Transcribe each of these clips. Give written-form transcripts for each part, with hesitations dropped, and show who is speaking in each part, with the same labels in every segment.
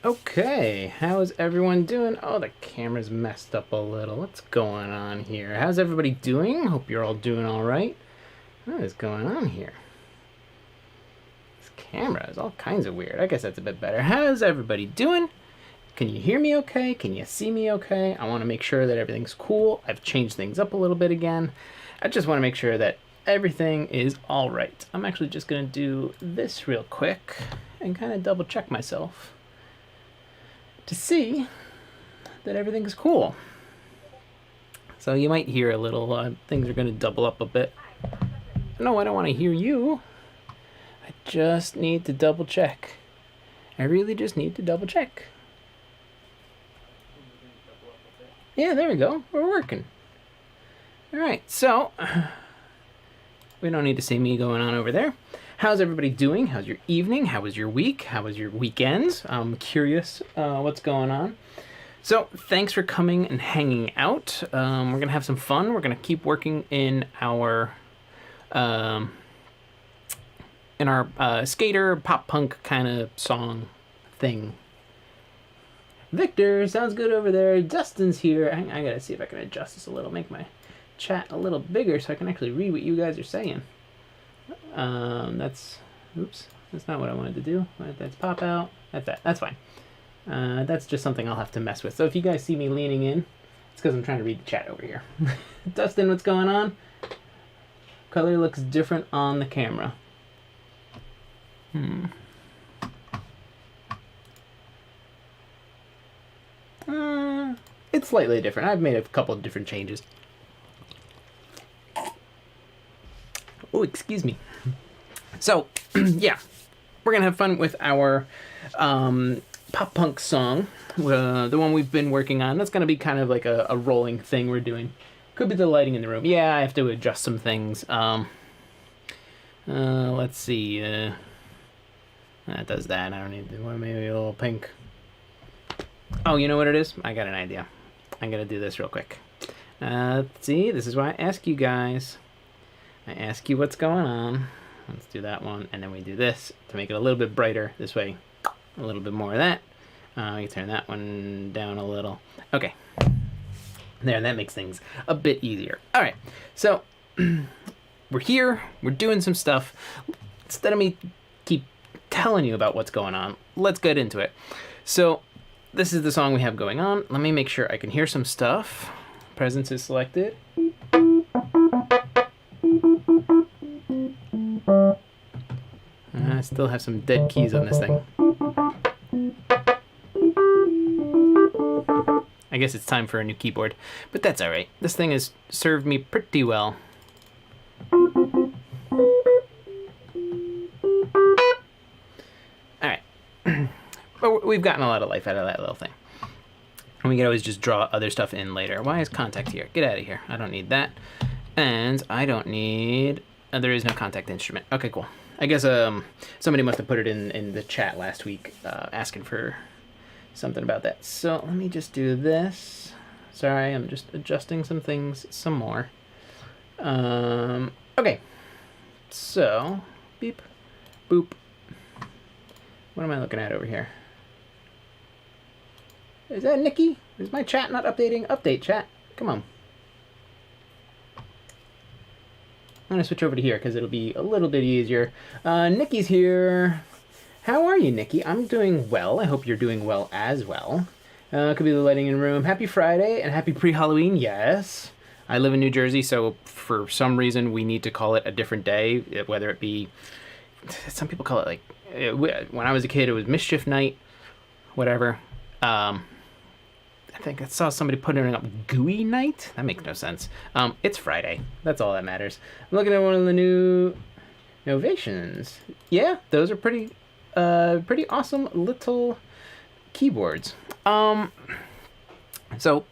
Speaker 1: Okay, how's everyone doing? Oh, the camera's messed up a little. What's going on here? How's everybody doing? Hope you're all doing all right. What is going on here? This camera is all kinds of weird. I guess that's a bit better. How's everybody doing? Can you hear me okay? Can you see me okay? I want to make sure that everything's cool. I've changed things up a little bit again. I just want to make sure that everything is all right. I'm actually just going to do this real quick and kind of double check myself to see that everything is cool. So you might hear a little, things are going to double up a bit. No, I don't want to hear you. I just need to double check. I really just need to double check. Yeah, there we go. We're working. All right, so we don't need to see me going on over there. How's everybody doing? How's your evening? How was your week? How was your weekends? I'm curious what's going on. So thanks for coming and hanging out. We're going to have some fun. We're going to keep working in our skater pop punk kind of song thing. Victor, sounds good over there. Dustin's here. I got to see if I can adjust this a little, make my chat a little bigger so I can actually read what you guys are saying. That's not what I wanted to do. That's pop out. That's fine. That's just something I'll have to mess with. So if you guys see me leaning in, it's because I'm trying to read the chat over here. Dustin, what's going on? Color looks different on the camera. It's slightly different. I've made a couple of different changes. Oh, excuse me. So, yeah, we're going to have fun with our pop punk song, the one we've been working on. That's going to be kind of like a rolling thing we're doing. Could be the lighting in the room. Yeah, I have to adjust some things. Let's see. That does that. I don't need to. Maybe a little pink. Oh, you know what it is? I got an idea. I'm going to do this real quick. Let's see. This is why I ask you guys. I ask you what's going on. Let's do that one, and then we do this to make it a little bit brighter. This way, a little bit more of that. You turn that one down a little. Okay. There, that makes things a bit easier. All right, so we're here. We're doing some stuff. Instead of me keep telling you about what's going on, let's get into it. So this is the song we have going on. Let me make sure I can hear some stuff. Presence is selected. I still have some dead keys on this thing. I guess it's time for a new keyboard, but that's all right. This thing has served me pretty well. All right. But we've gotten a lot of life out of that little thing. And we can always just draw other stuff in later. Why is contact here? Get out of here. I don't need that. And I don't need... there is no contact instrument. Okay, cool. I guess somebody must have put it in the chat last week asking for something about that. So let me just do this. Sorry, I'm just adjusting some things some more. Okay. So, beep, boop. What am I looking at over here? Is that Nikki? Is my chat not updating? Update chat. Come on. I'm going to switch over to here because it'll be a little bit easier. Nikki's here. How are you, Nikki? I'm doing well. I hope you're doing well as well. Could be the lighting in the room. Happy Friday and happy pre-Halloween. Yes. I live in New Jersey, so for some reason we need to call it a different day, whether it be... Some people call it like... When I was a kid, it was Mischief Night, whatever. I think I saw somebody putting up Gooey Night. That makes no sense. It's Friday. That's all that matters. I'm looking at one of the new Novations. Yeah, those are pretty awesome little keyboards. So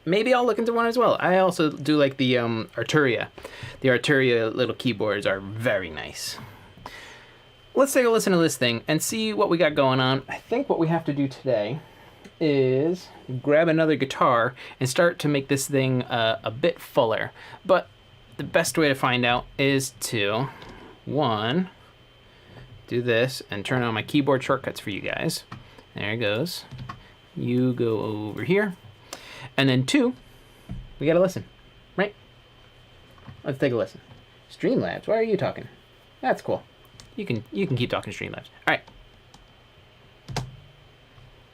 Speaker 1: maybe I'll look into one as well. I also do like the Arturia. The Arturia little keyboards are very nice. Let's take a listen to this thing and see what we got going on. I think what we have to do today is grab another guitar and start to make this thing a bit fuller. But the best way to find out is to, one, do this and turn on my keyboard shortcuts for you guys. There it goes. You go over here. And then 2, we gotta listen, right? Let's take a listen. Streamlabs, why are you talking? That's cool. You can keep talking Streamlabs. All right.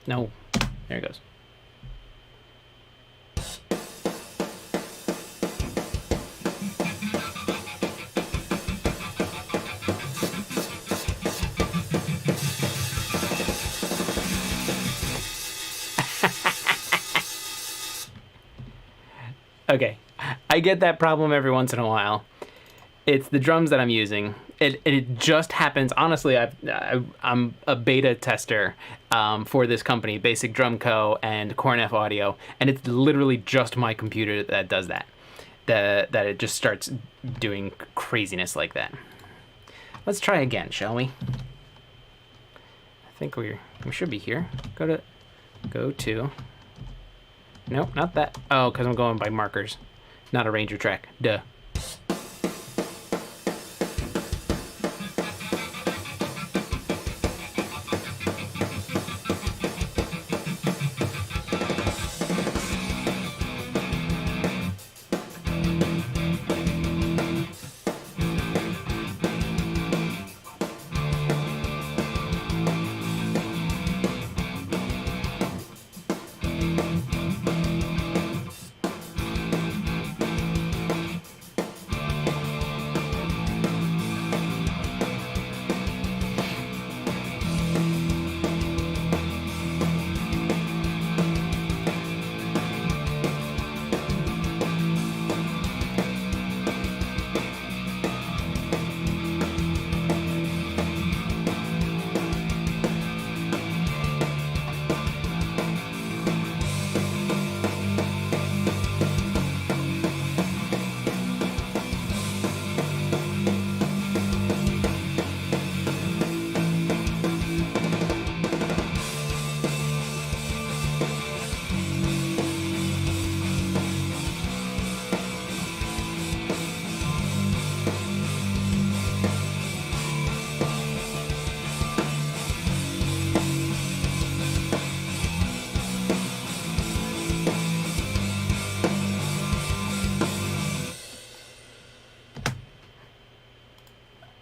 Speaker 1: No, there it goes. Okay, I get that problem every once in a while. It's the drums that I'm using. It just happens. Honestly, I'm a beta tester for this company, Basic Drum Co. and Cornef Audio, and it's literally just my computer that does that. That it just starts doing craziness like that. Let's try again, shall we? I think we should be here. Go to. Nope, not that. Oh, because I'm going by markers, not a Ranger track. Duh.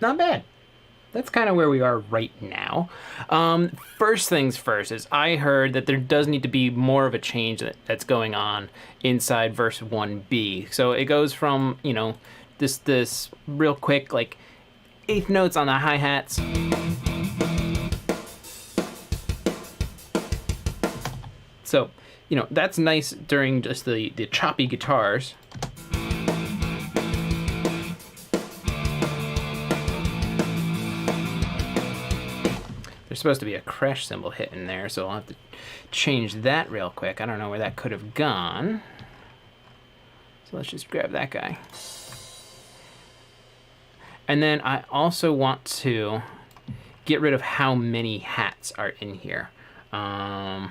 Speaker 1: Not bad. That's kind of where we are right now. First things first is I heard that there does need to be more of a change that's going on inside verse 1B. So it goes from, you know, this real quick, like, eighth notes on the hi-hats. So, you know, that's nice during just the choppy guitars. There's supposed to be a crash cymbal hit in there, so I'll have to change that real quick. I don't know where that could have gone. So let's just grab that guy. And then I also want to get rid of how many hats are in here. I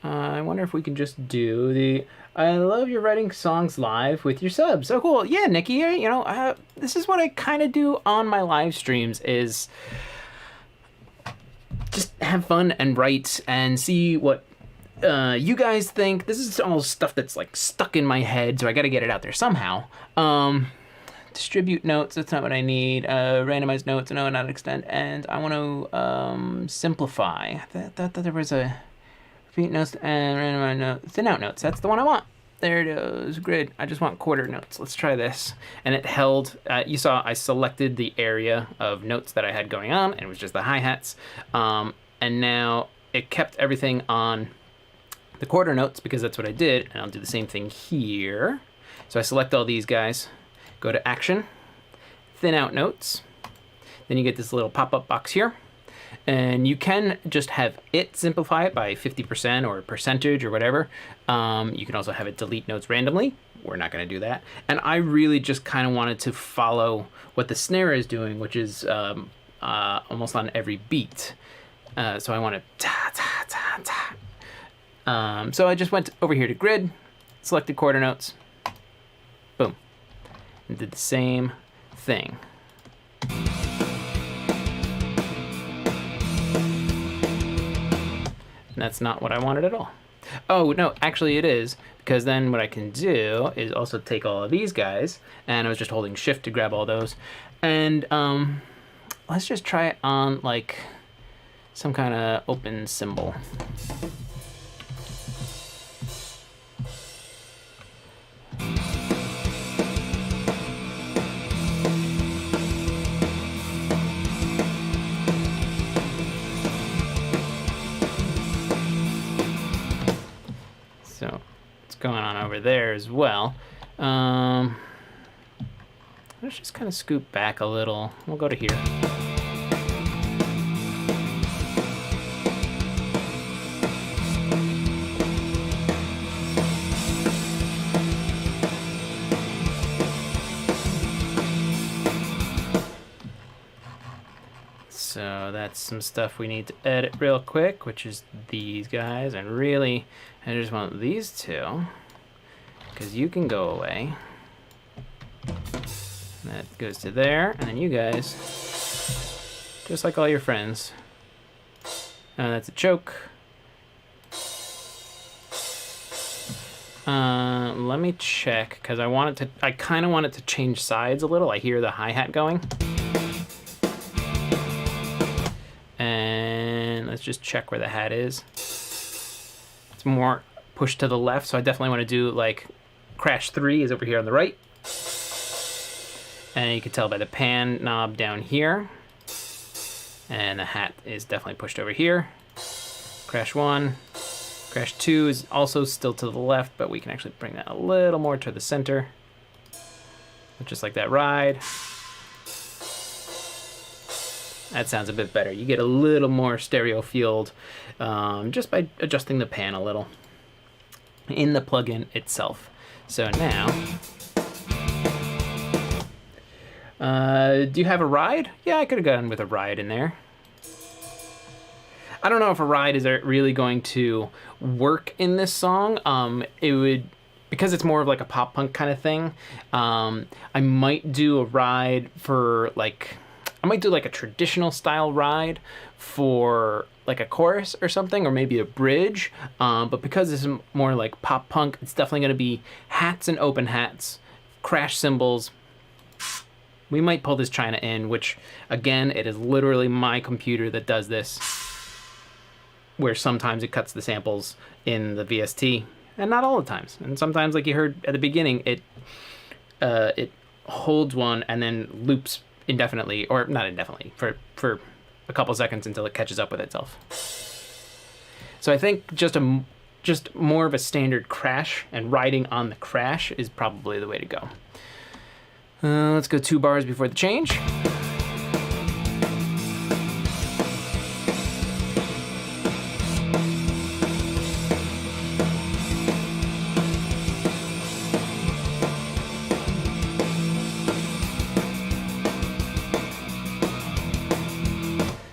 Speaker 1: wonder if we can just do the I love your writing songs live with your subs. So cool. Yeah, Nikki, you know, this is what I kind of do on my live streams is just have fun and write and see what you guys think. This is all stuff that's like stuck in my head, so I got to get it out there somehow. Distribute notes, that's not what I need. Randomize notes, no, not extend. And I want to simplify. I thought there was a repeat notes and randomize notes. Thin out notes, that's the one I want. There it is, grid. I just want quarter notes. Let's try this. And it held, you saw I selected the area of notes that I had going on, and it was just the hi-hats. And now it kept everything on the quarter notes because that's what I did. And I'll do the same thing here. So I select all these guys, go to action, thin out notes. Then you get this little pop-up box here. And you can just have it simplify it by 50% or percentage or whatever. You can also have it delete notes randomly. We're not going to do that. And I really just kind of wanted to follow what the snare is doing, which is almost on every beat. So I want to ta, ta, ta, ta. So I just went over here to grid, selected quarter notes, boom, and did the same thing. That's not what I wanted at all. Oh, no, actually it is, because then what I can do is also take all of these guys, and I was just holding shift to grab all those, and let's just try it on like some kind of open symbol. So what's going on over there as well? Let's just kind of scoot back a little. We'll go to here. So that's some stuff we need to edit real quick, which is these guys. And really, I just want these two, because you can go away. That goes to there, and then you guys, just like all your friends. That's a choke. Let me check, because I kind of want it to change sides a little. I hear the hi-hat going. And let's just check where the hat is. It's more pushed to the left, so I definitely want to do like crash 3 is over here on the right. And you can tell by the pan knob down here. And the hat is definitely pushed over here. Crash 1. Crash 2 is also still to the left, but we can actually bring that a little more to the center. Just like that ride. That sounds a bit better. You get a little more stereo field just by adjusting the pan a little in the plugin itself. So now, do you have a ride? Yeah, I could have gone with a ride in there. I don't know if a ride is really going to work in this song. It would, because it's more of like a pop punk kind of thing. I might do a ride for like, I might do like a traditional style ride for like a chorus or something, or maybe a bridge. But because this is more like pop punk, it's definitely going to be hats and open hats, crash cymbals. We might pull this China in, which again, it is literally my computer that does this, where sometimes it cuts the samples in the VST, and not all the times. And sometimes, like you heard at the beginning, it holds one and then loops indefinitely, or not indefinitely, for a couple seconds until it catches up with itself. So I think just more of a standard crash and riding on the crash is probably the way to go. Let's go 2 bars before the change.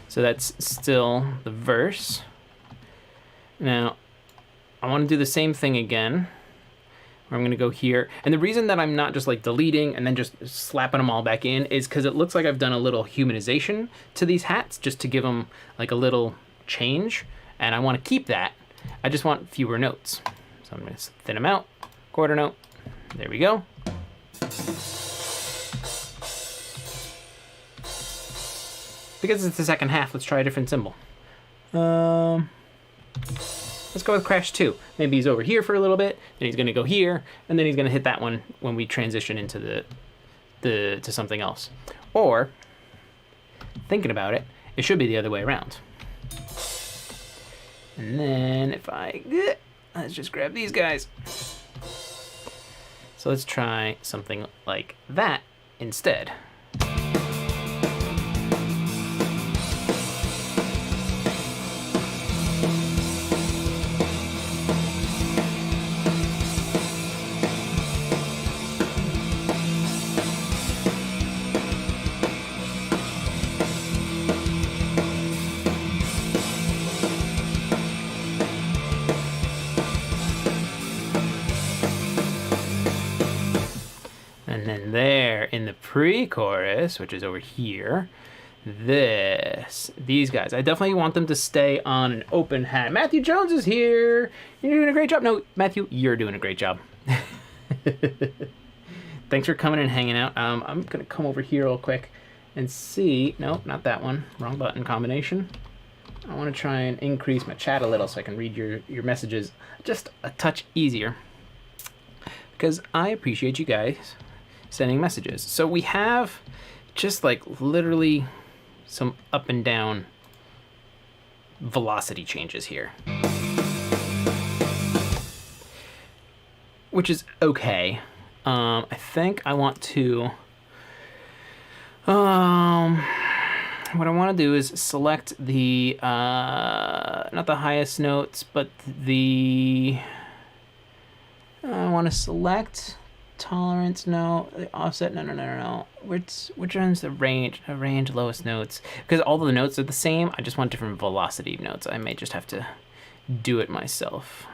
Speaker 1: So that's still the verse. Now, I want to do the same thing again. Where I'm going to go here. And the reason that I'm not just like deleting and then just slapping them all back in is because it looks like I've done a little humanization to these hats just to give them like a little change. And I want to keep that. I just want fewer notes. So I'm going to thin them out. Quarter note. There we go. Because it's the second half, let's try a different symbol. Let's go with crash 2. Maybe he's over here for a little bit, then he's going to go here, and then he's going to hit that one when we transition into to something else. Or, thinking about it, it should be the other way around. And then if let's just grab these guys. So let's try something like that instead. And then there in the pre-chorus, which is over here, these guys. I definitely want them to stay on an open hat. Matthew Jones is here. You're doing a great job. No, Matthew, you're doing a great job. Thanks for coming and hanging out. I'm going to come over here real quick and see. No, not that one. Wrong button combination. I want to try and increase my chat a little so I can read your messages just a touch easier, because I appreciate you guys sending messages. So we have just like literally some up and down velocity changes here, which is okay. I think I want to what I want to do is select the not the highest notes, but I want to select tolerance. No, the offset. No. Which one's the range? Range lowest notes, because all the notes are the same. I just want different velocity notes. I may just have to do it myself.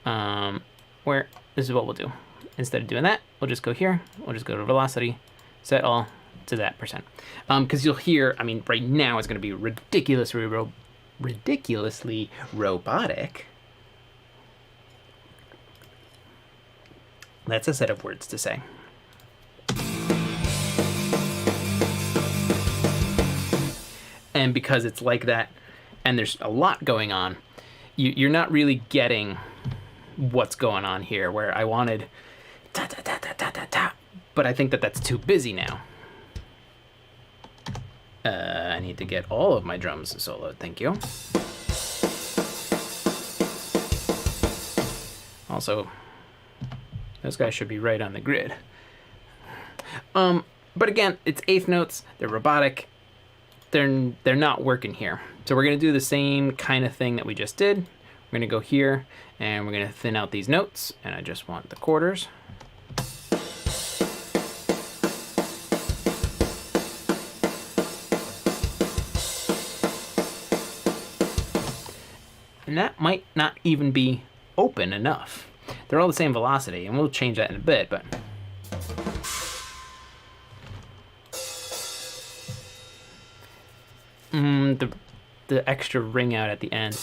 Speaker 1: Where this is what we'll do. Instead of doing that, we'll just go here. We'll just go to velocity, set all to that %. Because you'll hear, I mean, right now it's going to be ridiculously robotic. That's a set of words to say. And because it's like that, and there's a lot going on, you're not really getting what's going on here, where I wanted ta ta ta ta ta ta ta, but I think that that's too busy now. I need to get all of my drums soloed, thank you. Also, those guys should be right on the grid. But again, it's eighth notes, they're robotic, they're not working here. So we're gonna do the same kind of thing that we just did. We're gonna go here, and we're gonna thin out these notes, and I just want the quarters. And that might not even be open enough. They're all the same velocity, and we'll change that in a bit, but the extra ring out at the end.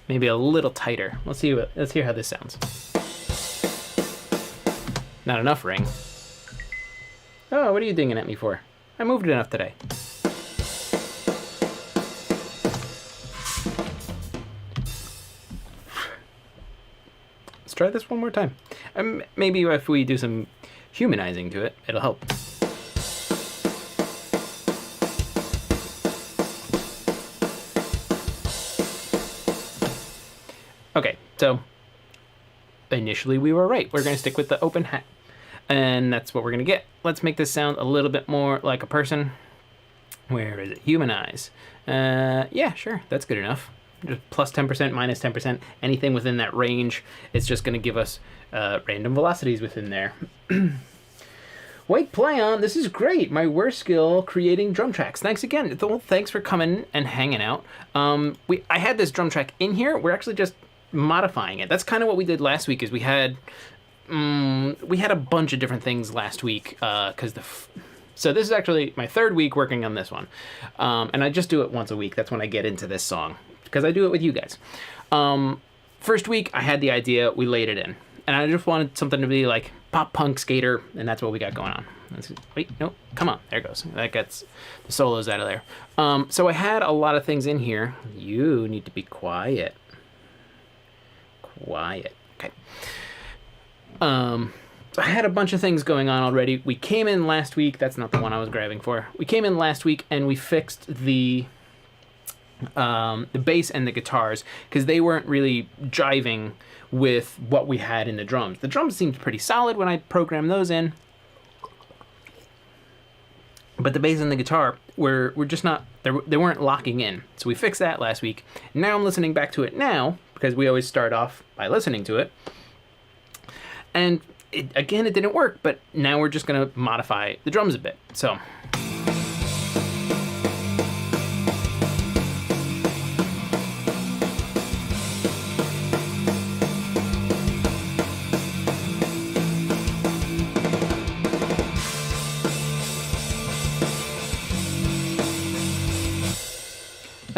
Speaker 1: Maybe a little tighter. Let's hear how this sounds. Not enough ring. Oh, what are you dinging at me for? I moved it enough today. Let's try this one more time. Maybe if we do some humanizing to it, it'll help. Okay, so initially we were right. We're going to stick with the open hat, and that's what we're going to get. Let's make this sound a little bit more like a person. Where is it? Humanize. Yeah, sure, that's good enough. Just plus 10%, minus 10%, anything within that range. It's just going to give us random velocities within there. White Playon, this is great. My worst skill, creating drum tracks. Thanks again. Thanks for coming and hanging out. I had this drum track in here. We're actually just modifying it. That's kind of what we did last week. Is we had a bunch of different things last week. So this is actually my third week working on this one, and I just do it once a week. That's when I get into this song, because I do it with you guys. First week I had the idea, we laid it in, and I just wanted something to be like pop punk skater, and that's what we got going on. Wait, no, come on, there it goes. That gets the solos out of there. So I had a lot of things in here. You need to be quiet. Quiet, okay. I had a bunch of things going on already. We came in last week. That's not the one I was grabbing for. We came in last week and we fixed the bass and the guitars, because they weren't really jiving with what we had in the drums. The drums seemed pretty solid when I programmed those in, but the bass and the guitar were just not, they weren't locking in. So we fixed that last week. Now I'm listening back to it now, because we always start off by listening to it. And it didn't work, but now we're just gonna modify the drums a bit. So.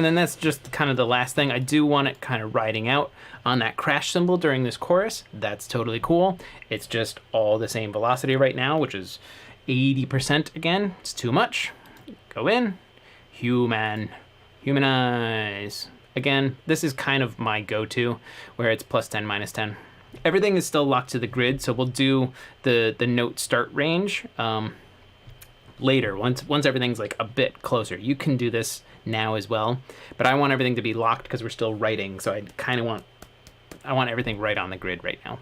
Speaker 1: And then that's just kind of the last thing. I do want it kind of riding out on that crash cymbal during this chorus. That's totally cool. It's just all the same velocity right now, which is 80% again. It's too much. Go in, humanize. Again, this is kind of my go-to, where it's +10, -10. Everything is still locked to the grid, so we'll do the note start range later, once everything's like a bit closer. You can do this now as well, but I want everything to be locked because we're still writing, so I want everything right on the grid right now.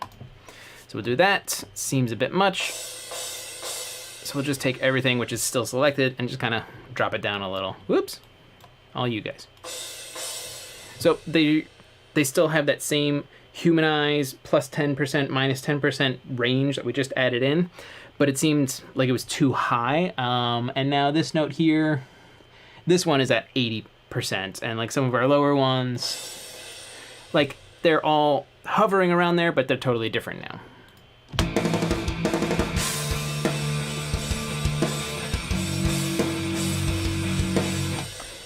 Speaker 1: So we'll do that. Seems a bit much. So we'll just take everything which is still selected and just kind of drop it down a little. Whoops. All you guys. So they still have that same humanize +10%, -10% range that we just added in, but it seemed like it was too high. And now this note here, this one is at 80%, and like some of our lower ones, like they're all hovering around there, but they're totally different now.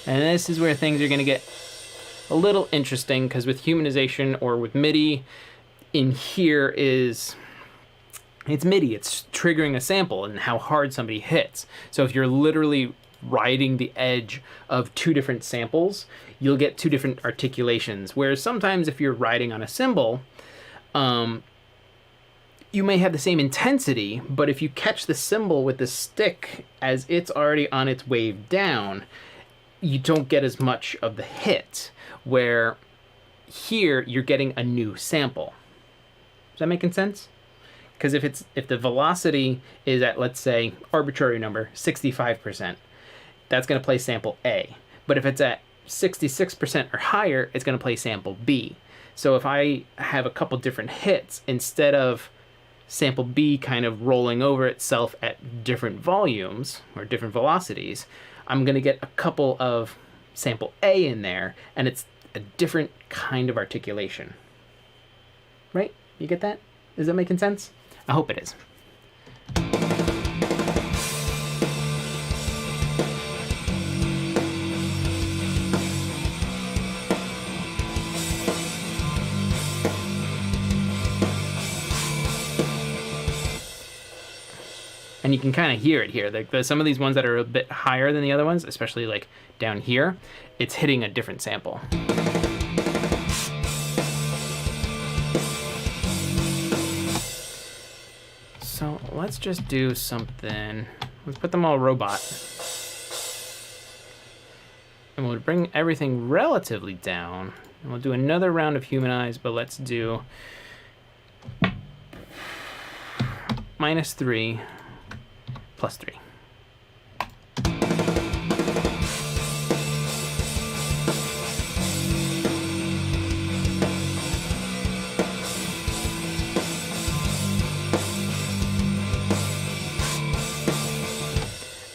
Speaker 1: And this is where things are going to get a little interesting, because with humanization or with MIDI, in here it's MIDI. It's triggering a sample and how hard somebody hits. So if you're literally riding the edge of two different samples, you'll get two different articulations. Whereas sometimes if you're riding on a cymbal, you may have the same intensity, but if you catch the cymbal with the stick as it's already on its wave down, you don't get as much of the hit, where here you're getting a new sample. Is that making sense? Because if the velocity is at, let's say, arbitrary number, 65%, that's going to play sample A. But if it's at 66% or higher, it's going to play sample B. So if I have a couple different hits, instead of sample B kind of rolling over itself at different volumes or different velocities, I'm going to get a couple of sample A in there, and it's a different kind of articulation. Right? You get that? Is that making sense? I hope it is. And you can kind of hear it here. Like some of these ones that are a bit higher than the other ones, especially like down here, it's hitting a different sample. So let's just do something. Let's put them all robot. And we'll bring everything relatively down. And we'll do another round of humanize, but let's do -3. +3.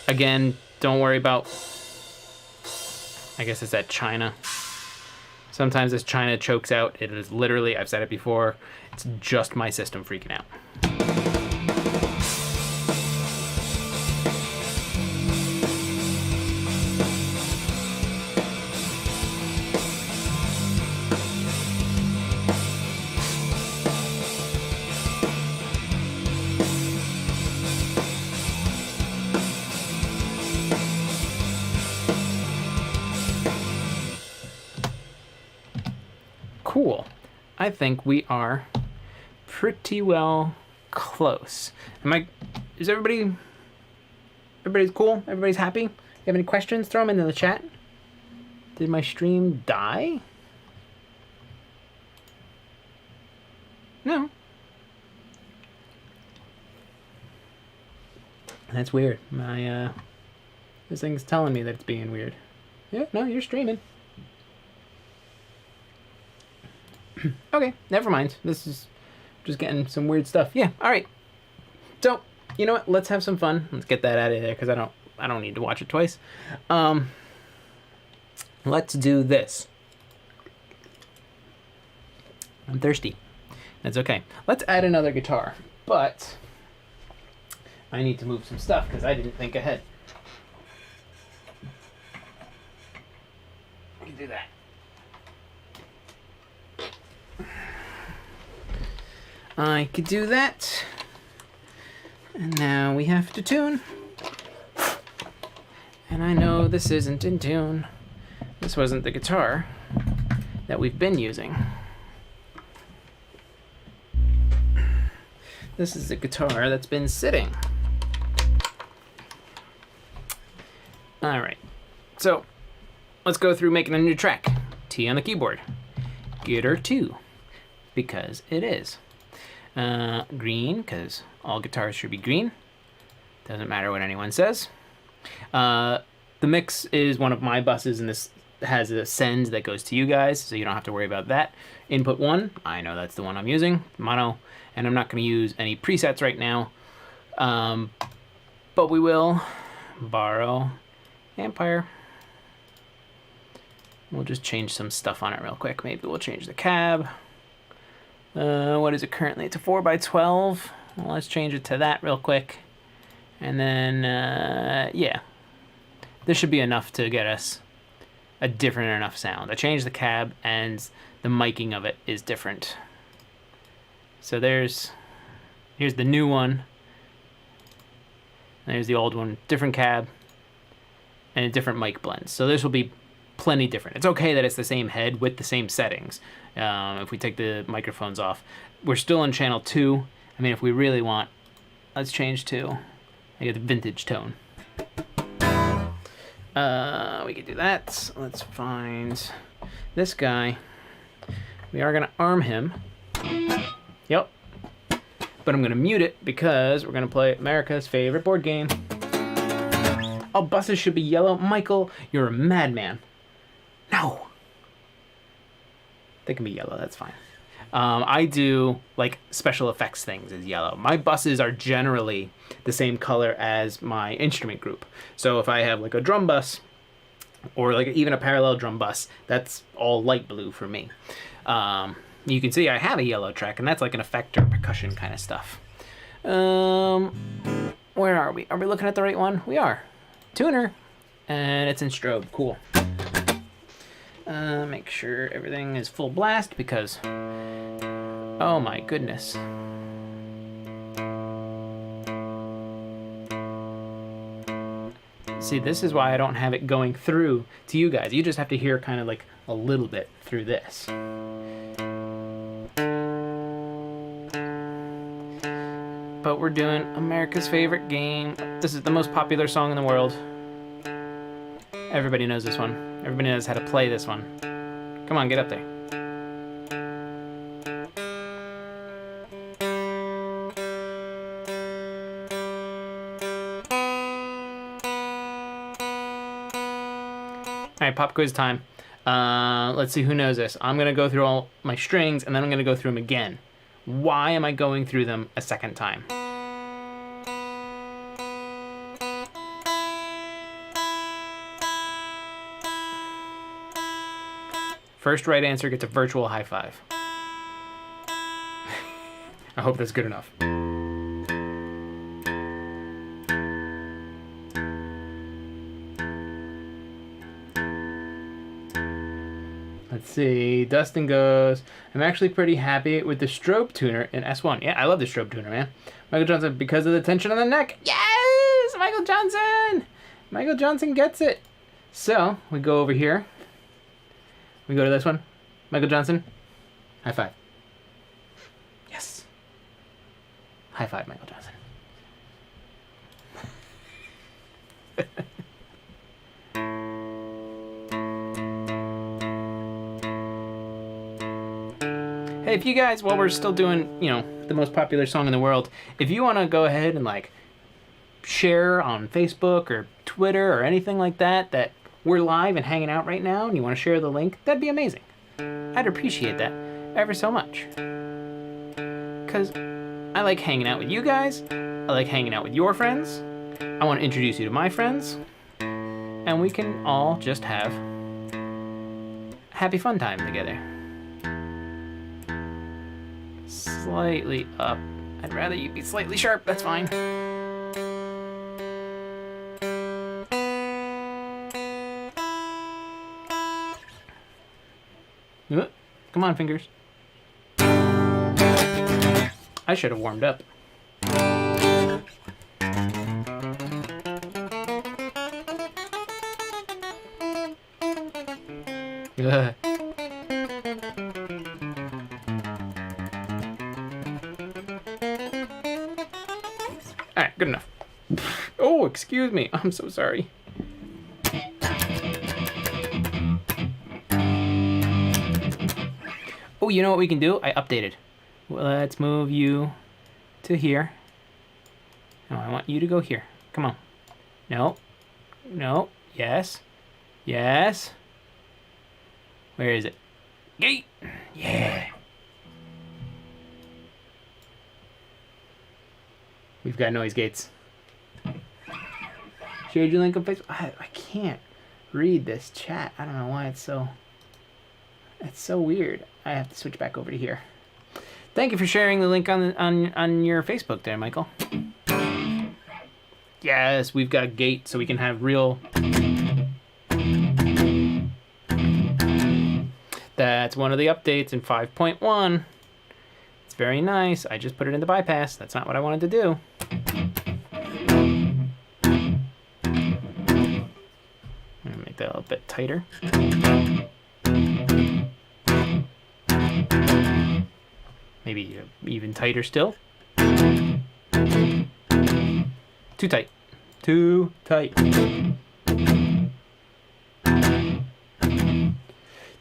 Speaker 1: Again, don't worry about, I guess it's that China. Sometimes this China chokes out. It is literally, I've said it before, it's just my system freaking out. Cool. I think we are pretty well close. Is everybody's cool? Everybody's happy? You have any questions? Throw them into the chat. Did my stream die? No. That's weird. This thing's telling me that it's being weird. Yeah, no, you're streaming. Okay, never mind. This is just getting some weird stuff. Yeah, all right. So, you know what? Let's have some fun. Let's get that out of there because I don't need to watch it twice. Let's do this. I'm thirsty. That's okay. Let's add another guitar, but I need to move some stuff because I didn't think ahead. do that. I could do that. And now we have to tune. And I know this isn't in tune. This wasn't the guitar that we've been using. This is the guitar that's been sitting. All right, so let's go through making a new track. T on the keyboard. Guitar 2, because it is. Green, because all guitars should be green. Doesn't matter what anyone says. The mix is one of my buses, and this has a send that goes to you guys, so you don't have to worry about that. Input 1, I know that's the one I'm using, mono, and I'm not going to use any presets right now, but we will borrow Empire. We'll just change some stuff on it real quick. Maybe we'll change the cab. What is it currently? It's a 4x12. Well, let's change it to that real quick. And then, yeah. This should be enough to get us a different enough sound. I changed the cab, and the miking of it is different. So here's the new one. There's the old one. Different cab and a different mic blend. So this will be plenty different. It's okay that it's the same head with the same settings. If we take the microphones off, we're still on channel 2. I mean, if we really want, let's change to, I get the vintage tone. We could do that. Let's find this guy. We are gonna arm him. Yep. But I'm gonna mute it because we're gonna play America's favorite board game. All buses should be yellow. Michael, you're a madman. No. They can be yellow, that's fine. I do like special effects things as yellow. My buses are generally the same color as my instrument group. So if I have like a drum bus or like even a parallel drum bus, that's all light blue for me. You can see I have a yellow track, and that's like an effect or percussion kind of stuff. Where are we? Are we looking at the right one? We are. Tuner, and it's in strobe. Cool. Make sure everything is full blast because, oh my goodness. See, this is why I don't have it going through to you guys. You just have to hear kind of like a little bit through this. But we're doing America's favorite game. This is the most popular song in the world. Everybody knows this one. Everybody knows how to play this one. Come on, get up there. All right, pop quiz time. Let's see who knows this. I'm gonna go through all my strings, and then I'm gonna go through them again. Why am I going through them a second time? First right answer gets a virtual high five. I hope that's good enough. Let's see. Dustin goes, I'm actually pretty happy with the strobe tuner in S1. Yeah, I love the strobe tuner, man. Michael Johnson, because of the tension on the neck. Yes! Michael Johnson! Michael Johnson gets it. So, we go over here. We go to this one. Michael Johnson. High five. Yes. High five, Michael Johnson. Hey, if you guys, while we're still doing, the most popular song in the world, if you want to go ahead and like share on Facebook or Twitter or anything like that, that we're live and hanging out right now and you want to share the link, that'd be amazing. I'd appreciate that ever so much. Because I like hanging out with you guys. I like hanging out with your friends. I want to introduce you to my friends. And we can all just have a happy fun time together. Slightly up. I'd rather you be slightly sharp, that's fine. Come on, fingers. I should have warmed up. Ugh. Alright, good enough. Oh, excuse me. I'm so sorry. Oh, you know what we can do? I updated. Well, let's move you to here. No, I want you to go here. Come on. No. No. Yes. Yes. Where is it? Gate. Yeah. We've got noise gates. Shared your link on Facebook. I can't read this chat. I don't know why it's so weird. I have to switch back over to here. Thank you for sharing the link on your Facebook there, Michael. Yes, we've got a gate so we can have real. That's one of the updates in 5.1. It's very nice. I just put it in the bypass. That's not what I wanted to do. I'm gonna make that a little bit tighter. Maybe even tighter still. Too tight. Too tight.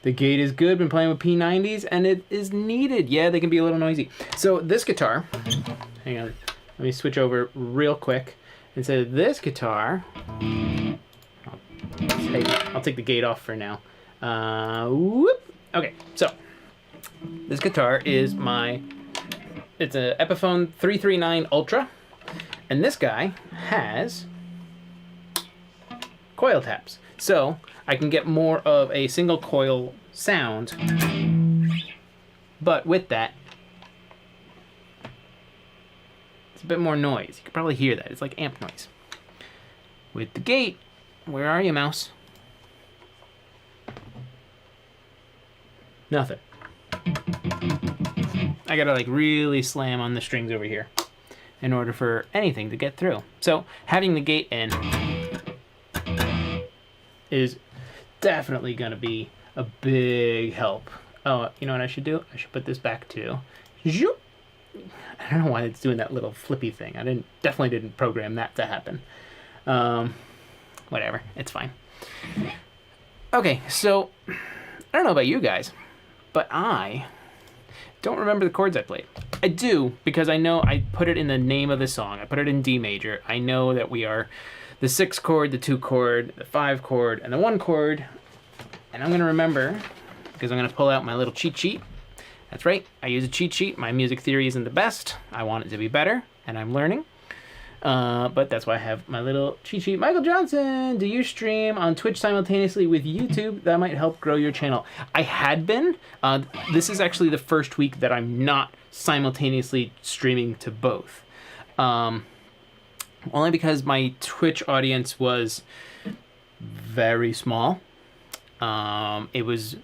Speaker 1: The gate is good. Been playing with P90s and it is needed. Yeah, they can be a little noisy. So this guitar, hang on, let me switch over real quick. Instead of this guitar, I'll take the gate off for now. Whoop. Okay, so this guitar is it's a Epiphone 339 Ultra, and this guy has coil taps. So I can get more of a single coil sound, but with that, it's a bit more noise. You can probably hear that. It's like amp noise. With the gate, where are you, mouse? Nothing. I gotta like really slam on the strings over here in order for anything to get through. So having the gate in is definitely gonna be a big help. Oh, you know what I should do? I should put this back to. I don't know why it's doing that little flippy thing. I definitely didn't program that to happen. Whatever, it's fine. Okay, so I don't know about you guys, but I don't remember the chords I played. I do, because I know I put it in the name of the song. I put it in D major. I know that we are the 6 chord, the 2 chord, the 5 chord, and the 1 chord. And I'm going to remember, because I'm going to pull out my little cheat sheet. That's right, I use a cheat sheet. My music theory isn't the best. I want it to be better, and I'm learning. But that's why I have my little cheat sheet. Michael Johnson, do you stream on Twitch simultaneously with YouTube? That might help grow your channel. I had been. This is actually the first week that I'm not simultaneously streaming to both. Only because my Twitch audience was very small. It was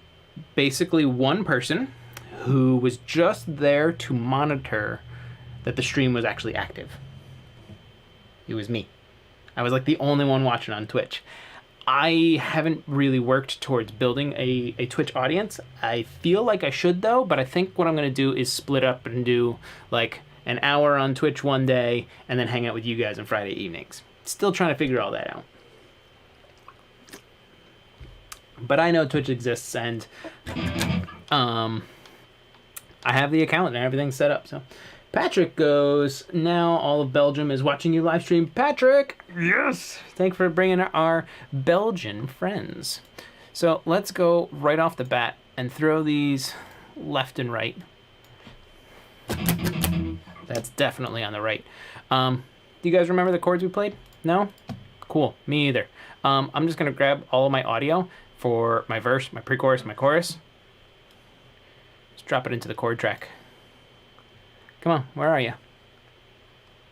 Speaker 1: basically one person who was just there to monitor that the stream was actually active. It was me. I was like the only one watching on Twitch. I haven't really worked towards building a Twitch audience. I feel like I should though, but I think what I'm going to do is split up and do like an hour on Twitch one day and then hang out with you guys on Friday evenings. Still trying to figure all that out. But I know Twitch exists and I have the account and everything's set up. So Patrick goes, now all of Belgium is watching you live stream. Patrick, yes! Thanks for bringing our Belgian friends. So let's go right off the bat and throw these left and right. That's definitely on the right. Do you guys remember the chords we played? No? Cool, me either. I'm just gonna grab all of my audio for my verse, my pre-chorus, my chorus. Just drop it into the chord track. Come on, where are you?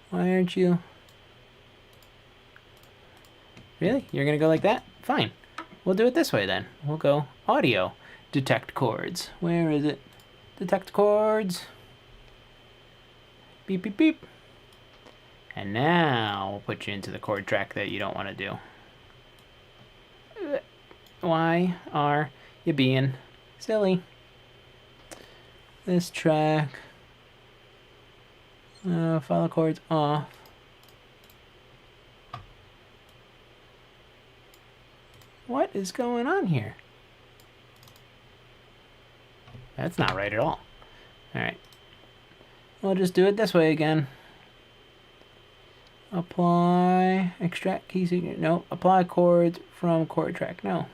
Speaker 1: Why aren't you? Really? You're gonna go like that? Fine. We'll do it this way then. We'll go audio. Detect chords. Where is it? Detect chords. Beep, beep, beep. And now we'll put you into the chord track that you don't want to do. Why are you being silly? This track. Follow chords off. What is going on here? That's not right at all. Alright. We'll just do it this way again. Apply, extract key signature. No, apply chords from chord track. No.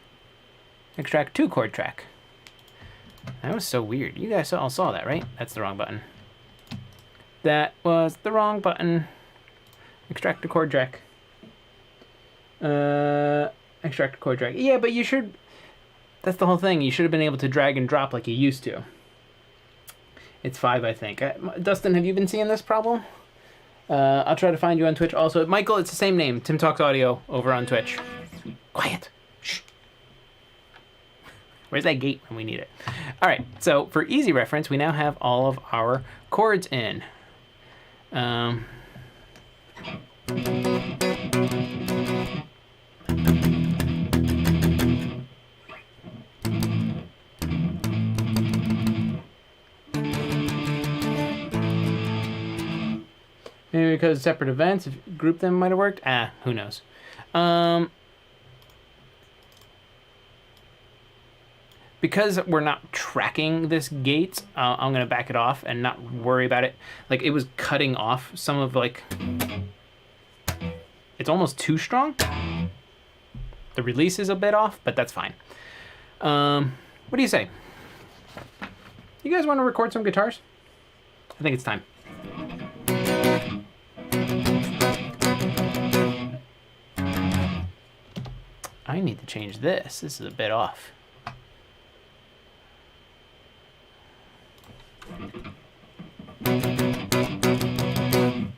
Speaker 1: Extract to chord track. That was so weird. You guys all saw that, right? That's the wrong button. That was the wrong button. Extract to chord track. Extract to chord track. Yeah, but you should... That's the whole thing. You should have been able to drag and drop like you used to. It's 5, I think. Dustin, have you been seeing this problem? I'll try to find you on Twitch also. Michael, it's the same name. Tim Talks Audio over on Twitch. Quiet. Shh. Where's that gate when we need it? All right, so for easy reference, we now have all of our chords in. Maybe because separate events, if you group them might have worked. Who knows? Because we're not tracking this gate, I'm gonna back it off and not worry about it. Like it was cutting off some of like, it's almost too strong. The release is a bit off, but that's fine. What do you say? You guys want to record some guitars? I think it's time. I need to change this. This is a bit off.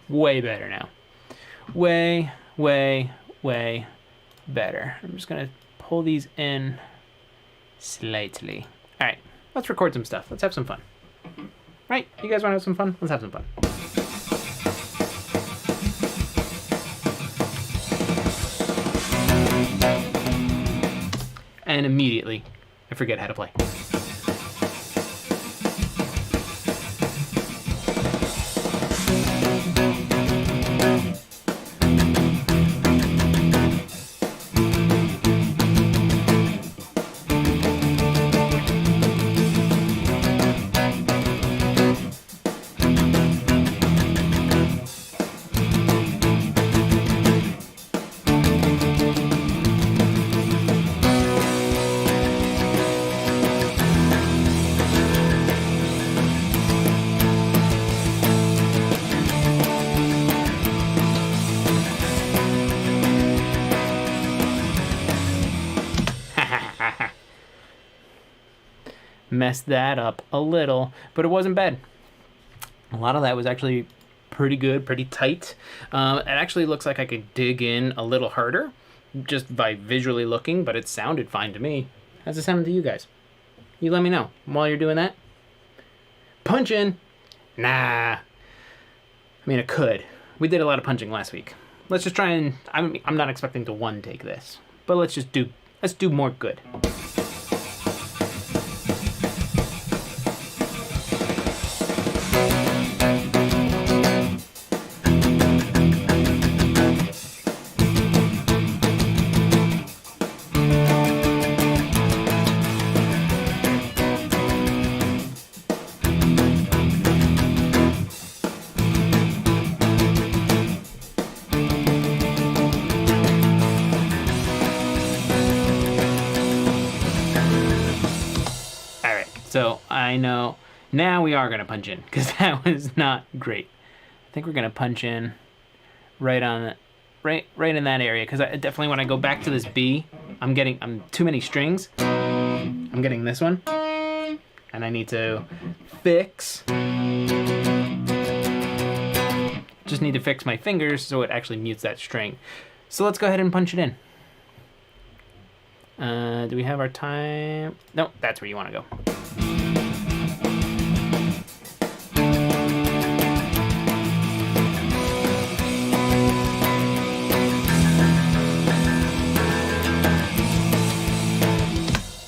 Speaker 1: Way better now. Way, way, way better. I'm just gonna pull these in slightly. All right, let's record some stuff. Let's have some fun. Right? You guys want to have some fun? Let's have some fun. And immediately, I forget how to play. Messed that up a little, but it wasn't bad. A lot of that was actually pretty good, pretty tight. It actually looks like I could dig in a little harder just by visually looking, but it sounded fine to me. How's it sound to you guys? You let me know while you're doing that. Punch in. Nah. I mean, it could. We did a lot of punching last week. Let's just try and, I'm not expecting to one take this, but let's do more good. So I know now we are going to punch in because that was not great. I think we're going to punch in right on the, right in that area because I definitely when I go back to this B, I'm too many strings. I'm getting this one and I need to fix. Just need to fix my fingers so it actually mutes that string. So let's go ahead and punch it in. Do we have our time? No, that's where you want to go.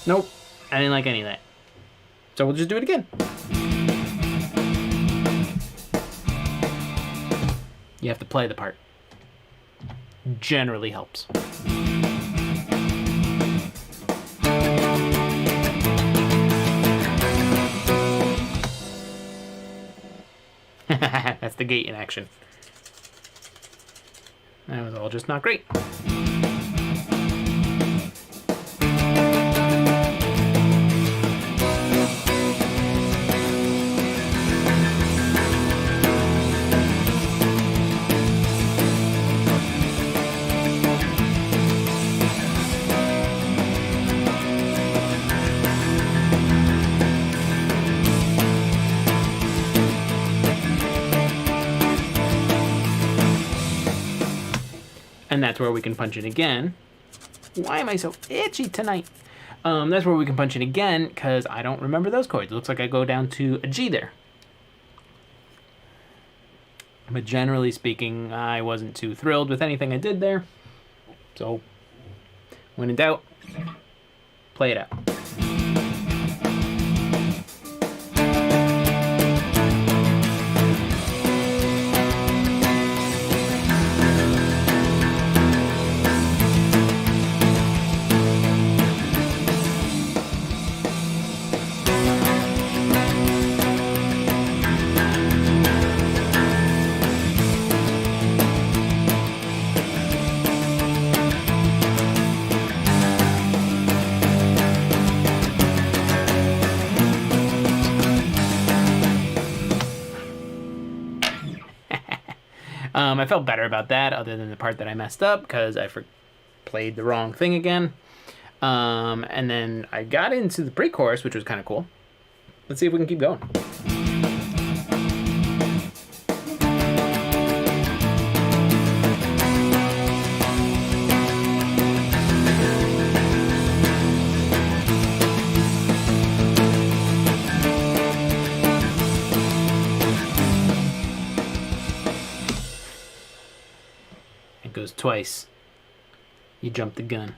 Speaker 1: Nope, I didn't like any of that. So we'll just do it again. You have to play the part. Generally helps. That's the gate in action. That was all just not great. And that's where we can punch it again. Why am I so itchy tonight? That's where we can punch it again, because I don't remember those chords. It looks like I go down to a G there. But generally speaking, I wasn't too thrilled with anything I did there. So, when in doubt, play it out. I felt better about that, other than the part that I messed up because I played the wrong thing again. And then I got into the pre-chorus, which was kind of cool. Let's see if we can keep going. Goes twice. You jump the gun.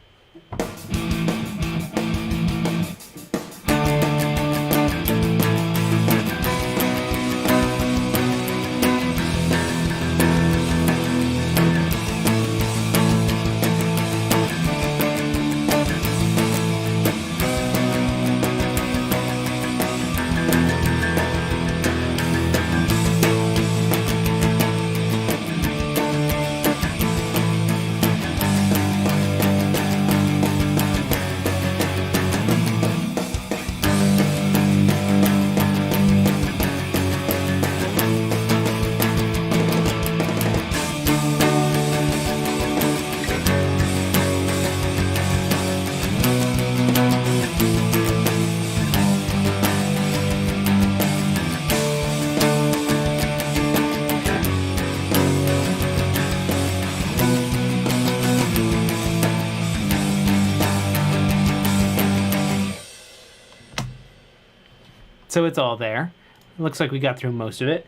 Speaker 1: So it's all there. Looks like we got through most of it.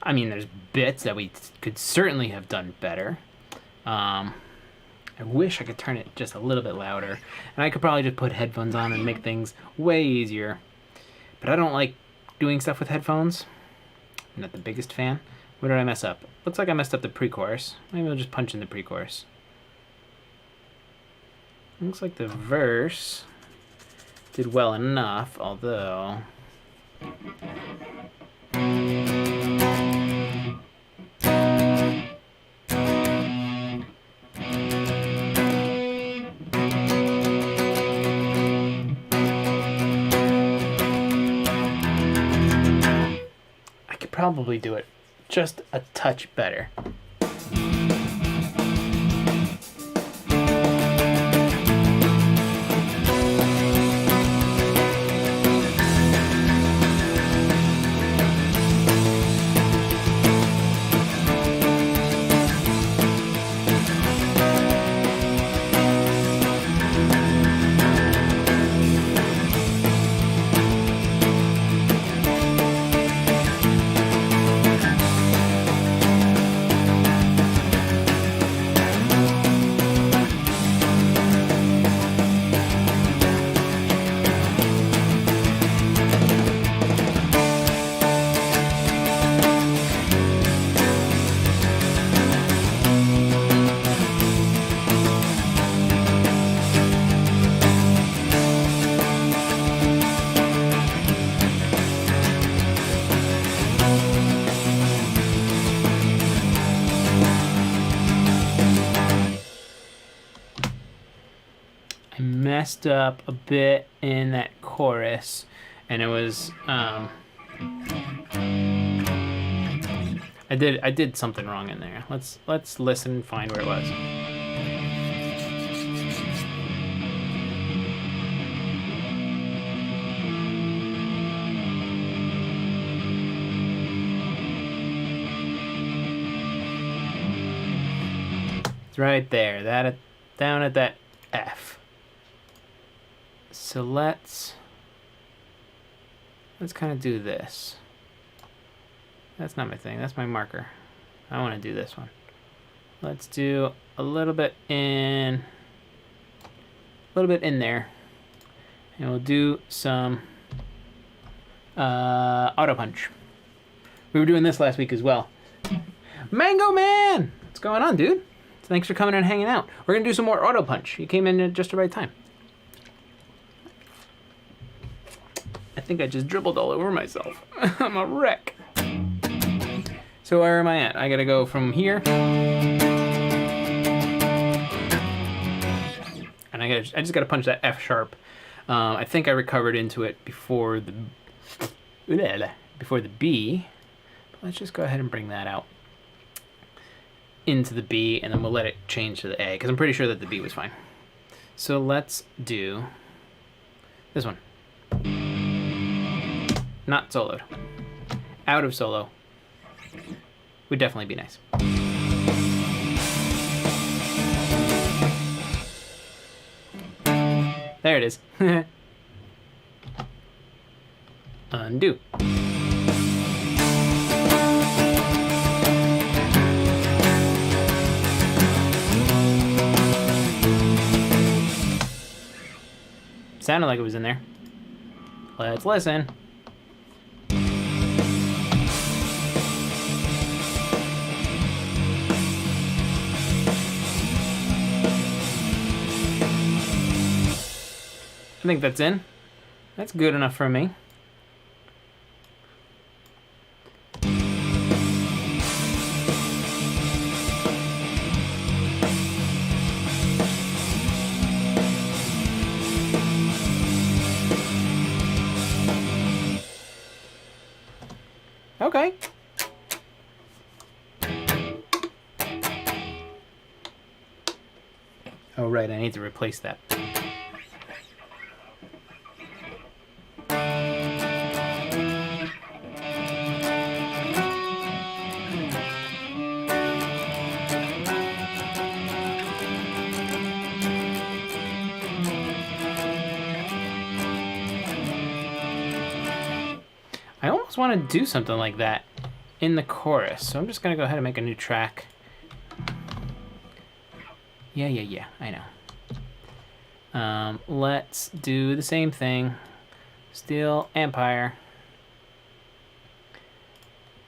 Speaker 1: I mean, there's bits that we could certainly have done better. I wish I could turn it just a little bit louder. And I could probably just put headphones on and make things way easier. But I don't like doing stuff with headphones. I'm not the biggest fan. What did I mess up? Looks like I messed up the pre-chorus. Maybe I'll just punch in the pre-chorus. Looks like the verse did well enough, although... I could probably do it just a touch better. messed up a bit in that chorus, and it was I did something wrong in there. Let's listen and find where it was. It's right there. Down at that F. So let's kind of do this. That's not my thing. That's my marker. I want to do this one. Let's do a little bit in there, and we'll do some auto punch. We were doing this last week as well. Mango Man, what's going on, dude? Thanks for coming and hanging out. We're gonna do some more auto punch. You came in at just the right time. I think I just dribbled all over myself. I'm a wreck. So where am I at? I gotta go from here. And I just gotta punch that F sharp. I think I recovered into it before the B. But let's just go ahead and bring that out into the B, and then we'll let it change to the A, because I'm pretty sure that the B was fine. So let's do this one. Not soloed. Out of solo. Would definitely be nice. There it is. Undo. Sounded like it was in there. Let's listen. I think that's in. That's good enough for me. Okay. Oh, right, I need to replace that. I almost want to do something like that in the chorus, so I'm just going to go ahead and make a new track. Yeah, I know. Let's do the same thing. Steel Empire.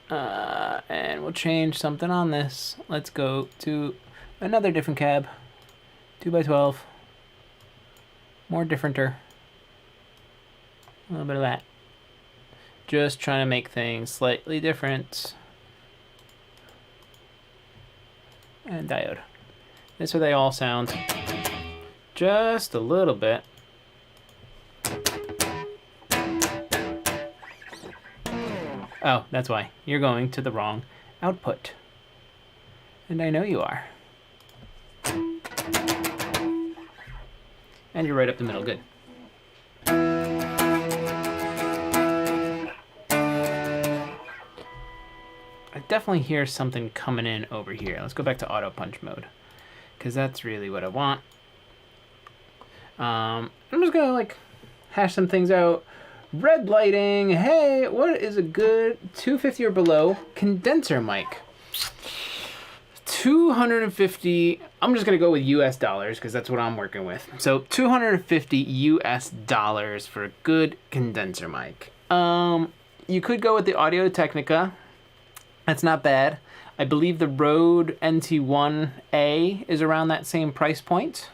Speaker 1: And we'll change something on this. Let's go to another different cab. 2x12. More differenter. A little bit of that. Just trying to make things slightly different. And diode. This way they all sound just a little bit. Oh, that's why. You're going to the wrong output. And I know you are. And you're right up the middle. Good. I definitely hear something coming in over here. Let's go back to auto punch mode, because that's really what I want. I'm just gonna like hash some things out. Red lighting. Hey, what is a good 250 or below condenser mic? 250. I'm just gonna go with US dollars because that's what I'm working with. So 250 US dollars for a good condenser mic. You could go with the Audio Technica. That's not bad. I believe the Rode NT1A is around that same price point.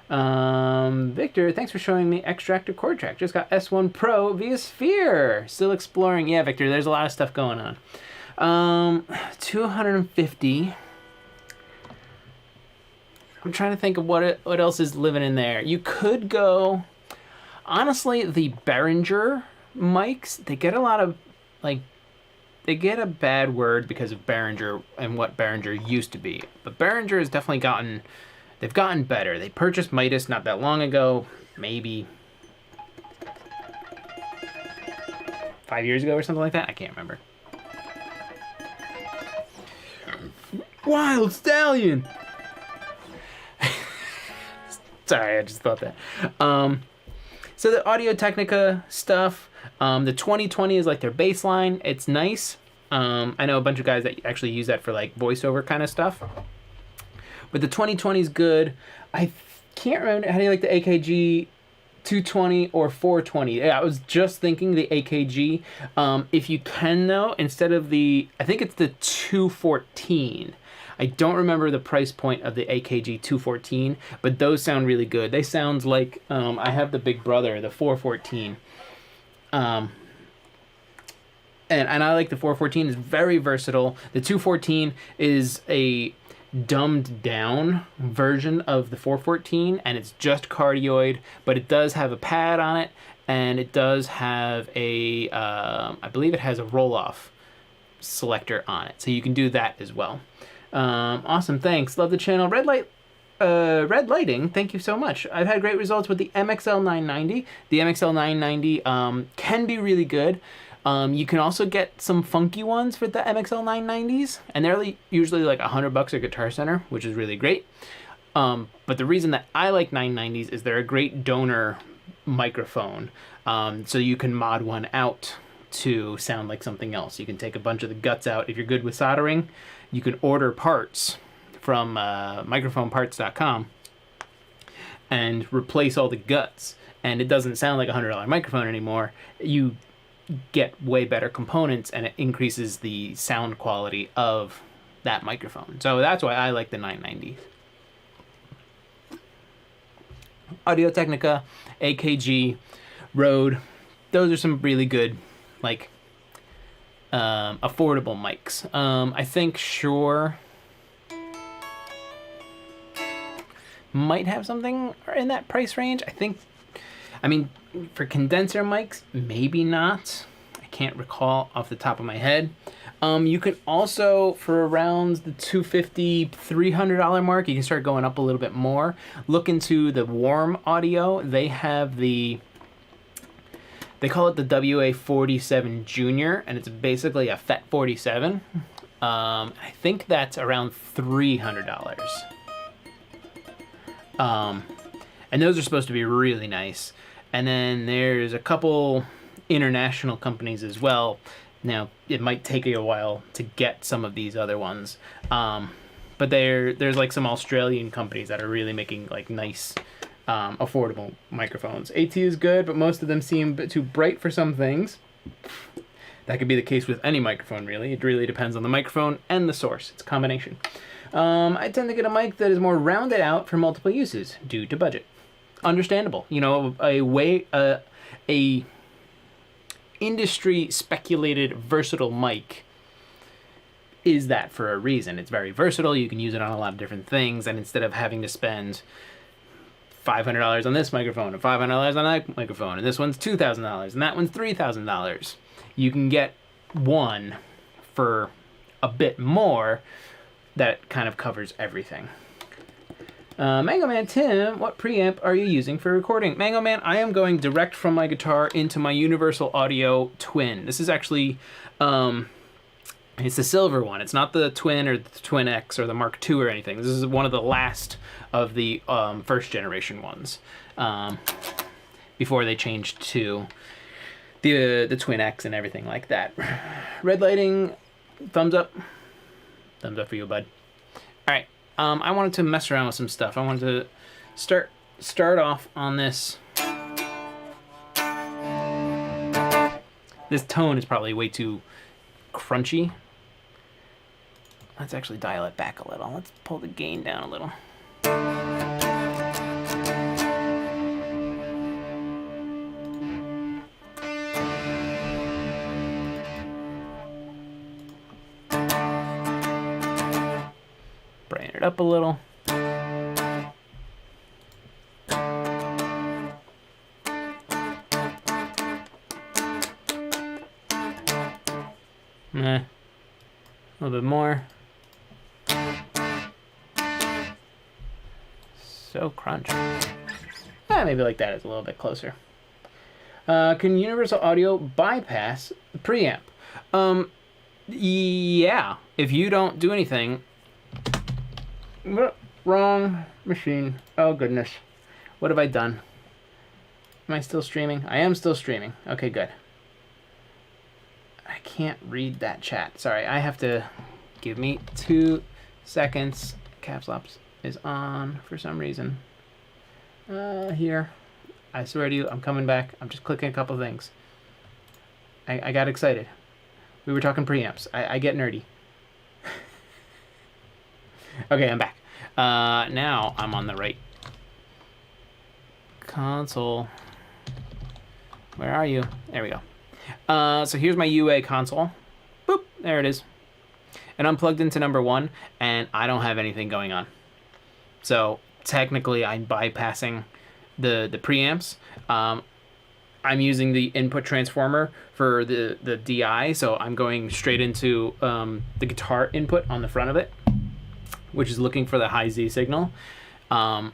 Speaker 1: Victor, thanks for showing me extractor chord track. Just got S1 Pro via Sphere. Still exploring. Yeah, Victor, there's a lot of stuff going on. 250. I'm trying to think of what else is living in there. You could go, honestly, the Behringer mics, they get a lot of, like, they get a bad word because of Behringer and what Behringer used to be. But Behringer has definitely they've gotten better. They purchased Midas not that long ago, maybe 5 years ago or something like that. I can't remember. Wild Stallion! Sorry, I just thought that. So the Audio-Technica stuff, the 2020 is like their baseline. It's nice. I know a bunch of guys that actually use that for like voiceover kind of stuff. But the 2020 is good. I can't remember, how do you like the AKG 220 or 420? Yeah, I was just thinking the AKG. If you can though, instead of I think it's the 214. I don't remember the price point of the AKG 214, but those sound really good. They sound like, I have the Big Brother, the 414. And I like the 414. It's very versatile. The 214 is a dumbed down version of the 414, and it's just cardioid, but it does have a pad on it, and it does have a, I believe it has a roll-off selector on it, so you can do that as well. Awesome, thanks. Love the channel. Red lighting, thank you so much. I've had great results with the MXL 990. The MXL 990 can be really good. You can also get some funky ones for the MXL 990s, and they're usually like $100 at Guitar Center, which is really great. But the reason that I like 990s is they're a great donor microphone. So you can mod one out to sound like something else. You can take a bunch of the guts out. If you're good with soldering, you can order parts from microphoneparts.com and replace all the guts, and it doesn't sound like a $100 microphone anymore. You get way better components, and it increases the sound quality of that microphone. So that's why I like the 990. Audio-Technica, AKG, Rode, those are some really good, like, affordable mics. I think Shure might have something in that price range. I mean, for condenser mics, maybe not. I can't recall off the top of my head. You can also, for around the $250, $300 mark, you can start going up a little bit more. Look into the Warm Audio. They have they call it the WA47 Junior, and it's basically a FET 47. I think that's around $300. And those are supposed to be really nice. And then there's a couple international companies as well. Now, it might take you a while to get some of these other ones. But there's like some Australian companies that are really making like nice, affordable microphones. AT is good, but most of them seem a bit too bright for some things. That could be the case with any microphone, really. It really depends on the microphone and the source. It's a combination. I tend to get a mic that is more rounded out for multiple uses due to budget. Understandable. You know, a industry speculated versatile mic is that for a reason. It's very versatile. You can use it on a lot of different things, and instead of having to spend $500 on this microphone and $500 on that microphone, and this one's $2,000 and that one's $3,000, you can get one for a bit more that kind of covers everything. Mango Man Tim, what preamp are you using for recording? Mango Man, I am going direct from my guitar into my Universal Audio Twin. This is actually, it's the silver one. It's not the Twin or the Twin X or the Mark II or anything. This is one of the last of the first generation ones, before they changed to the Twin X and everything like that. Red lighting, thumbs up. Thumbs up for you, bud. All right. I wanted to mess around with some stuff. I wanted to start off on this. This tone is probably way too crunchy. Let's actually dial it back a little. Let's pull the gain down a little. Brighten it up a little. A little bit more. So crunch. Maybe like that is a little bit closer. Can Universal Audio bypass the preamp? Yeah. If you don't do anything. Wrong machine. Oh, goodness. What have I done? Am I still streaming? I am still streaming. Okay, good. I can't read that chat. Sorry, I have to... Give me 2 seconds. Caps Lock is on for some reason. Here. I swear to you, I'm coming back. I'm just clicking a couple things. I got excited. We were talking preamps. I get nerdy. Okay, I'm back. Now I'm on the right console. Where are you? There we go. So here's my UA console. Boop, there it is. And I'm plugged into number 1, and I don't have anything going on. So technically, I'm bypassing the preamps. I'm using the input transformer for the DI, so I'm going straight into the guitar input on the front of it, which is looking for the high Z signal. I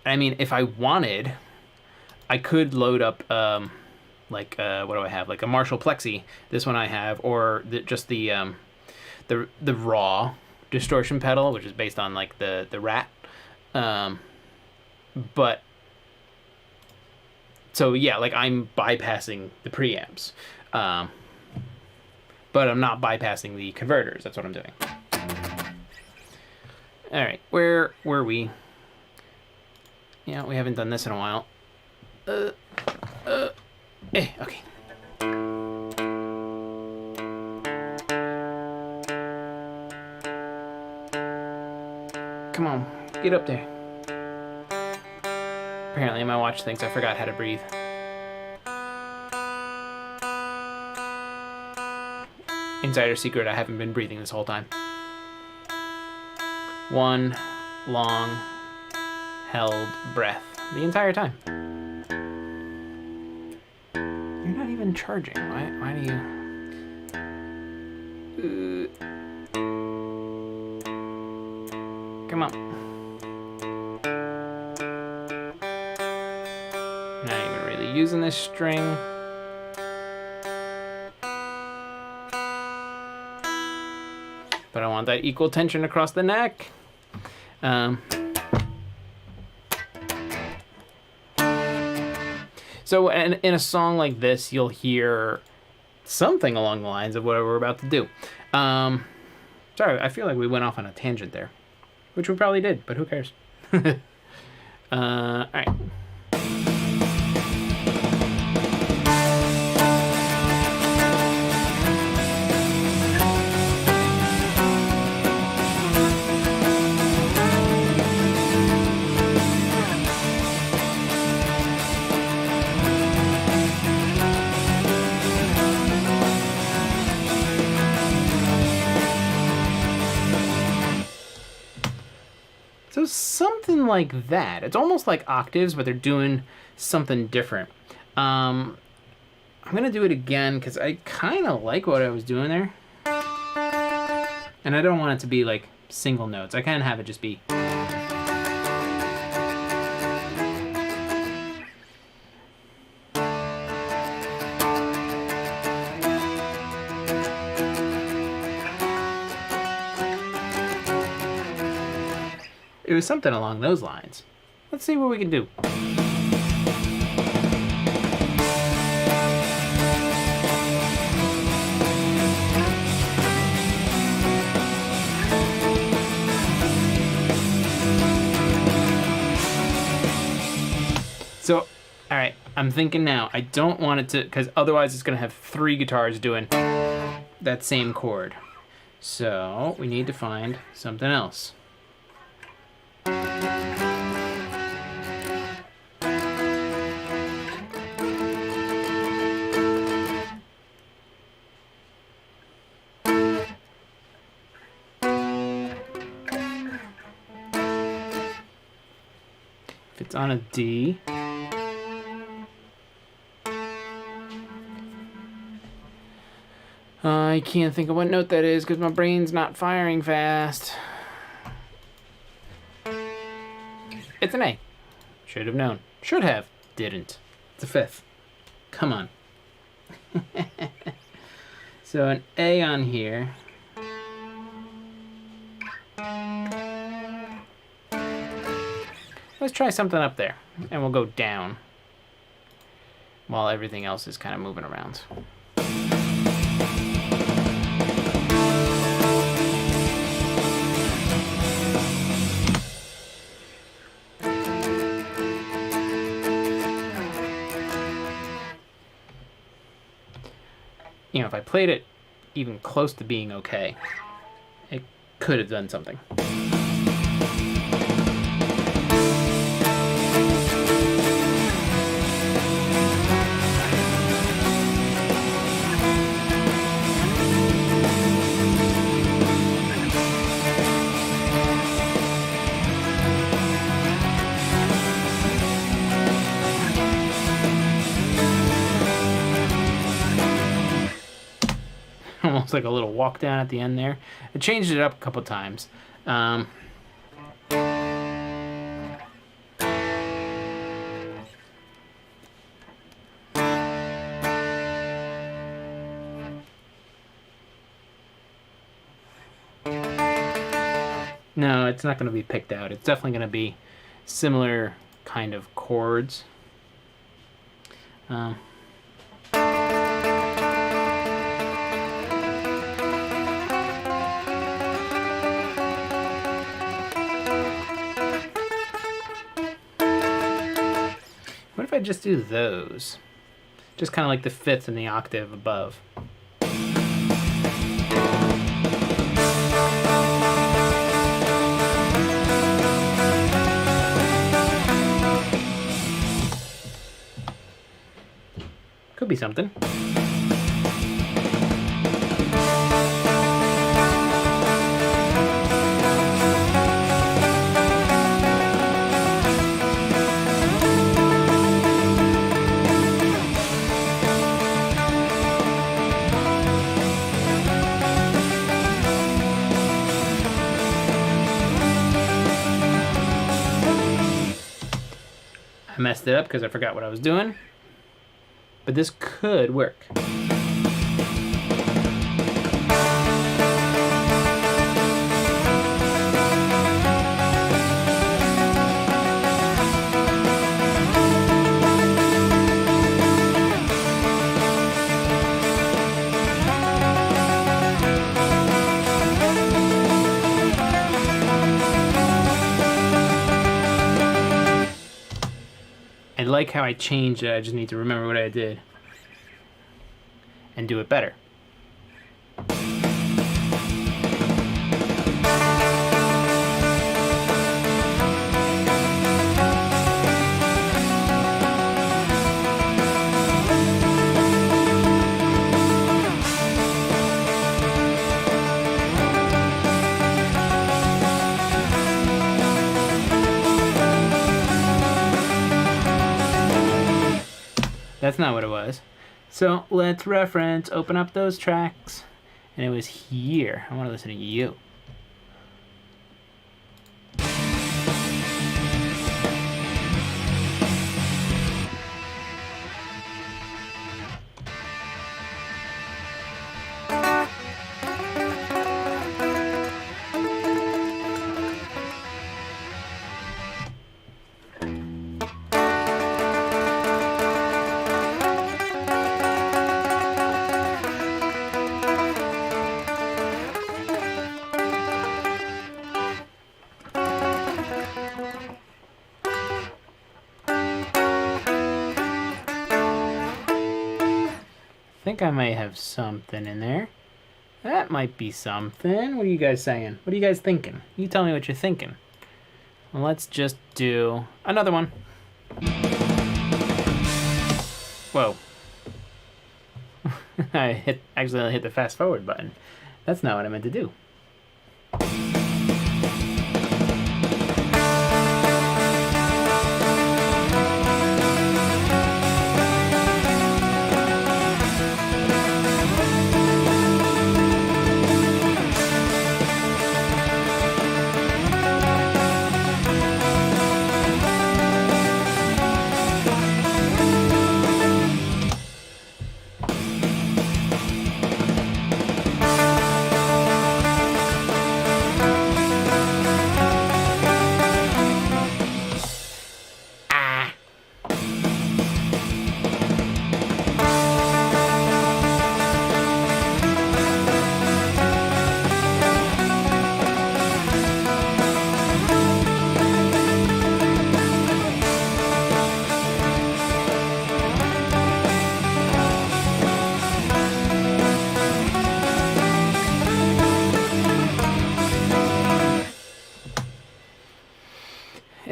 Speaker 1: mean, if I wanted, I could load up what do I have? Like a Marshall Plexi. This one I have, or just the raw distortion pedal, which is based on like the Rat. But so yeah, like I'm bypassing the preamps, but I'm not bypassing the converters. That's what I'm doing. All right, where were we? Yeah, we haven't done this in a while. Okay. Come on, get up there. Apparently my watch thinks I forgot how to breathe. Insider secret, I haven't been breathing this whole time. One long held breath the entire time. You're not even charging. Why do you... Come on. Not even really using this string. But I want that equal tension across the neck. So in a song like this, you'll hear something along the lines of what we're about to do. Sorry, I feel like we went off on a tangent there, which we probably did, but who cares? All right. So something like that. It's almost like octaves, but they're doing something different. I'm going to do it again because I kind of like what I was doing there. And I don't want it to be like single notes. I kind of have it just be... It was something along those lines. Let's see what we can do. So, all right, I'm thinking now, I don't want it to, because otherwise it's going to have 3 guitars doing that same chord. So, we need to find something else. If it's on a D, I can't think of what note that is because my brain's not firing fast. It's an A. Should have known. Should have. Didn't. It's a fifth. Come on. So an A on here. Let's try something up there. And we'll go down. While everything else is kind of moving around. You know, if I played it even close to being okay, it could have done something. Almost like a little walk down at the end there. I changed it up a couple times. No, it's not going to be picked out. It's definitely going to be similar kind of chords. What if I just do those? Just kind of like the fifth and the octave above. Could be something. I messed it up because I forgot what I was doing. But this could work. I like how I changed it. I just need to remember what I did and do it better. That's not what it was. So let's reference, open up those tracks. And it was here. I want to listen to you. I think I might have something in there. That might be something. What are you guys saying? What are you guys thinking? You tell me what you're thinking. Well, let's just do another one. Whoa. I accidentally hit the fast forward button. That's not what I meant to do.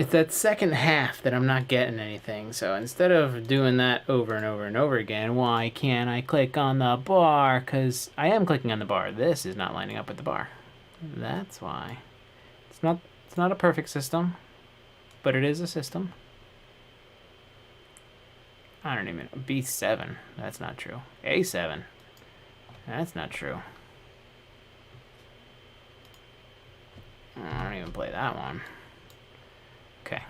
Speaker 1: It's that second half that I'm not getting anything. So instead of doing that over and over and over again, why can't I click on the bar? Because I am clicking on the bar. This is not lining up with the bar. That's why. It's not a perfect system, but it is a system. I don't even know. B7. That's not true. A7. That's not true. I don't even play that one. Okay.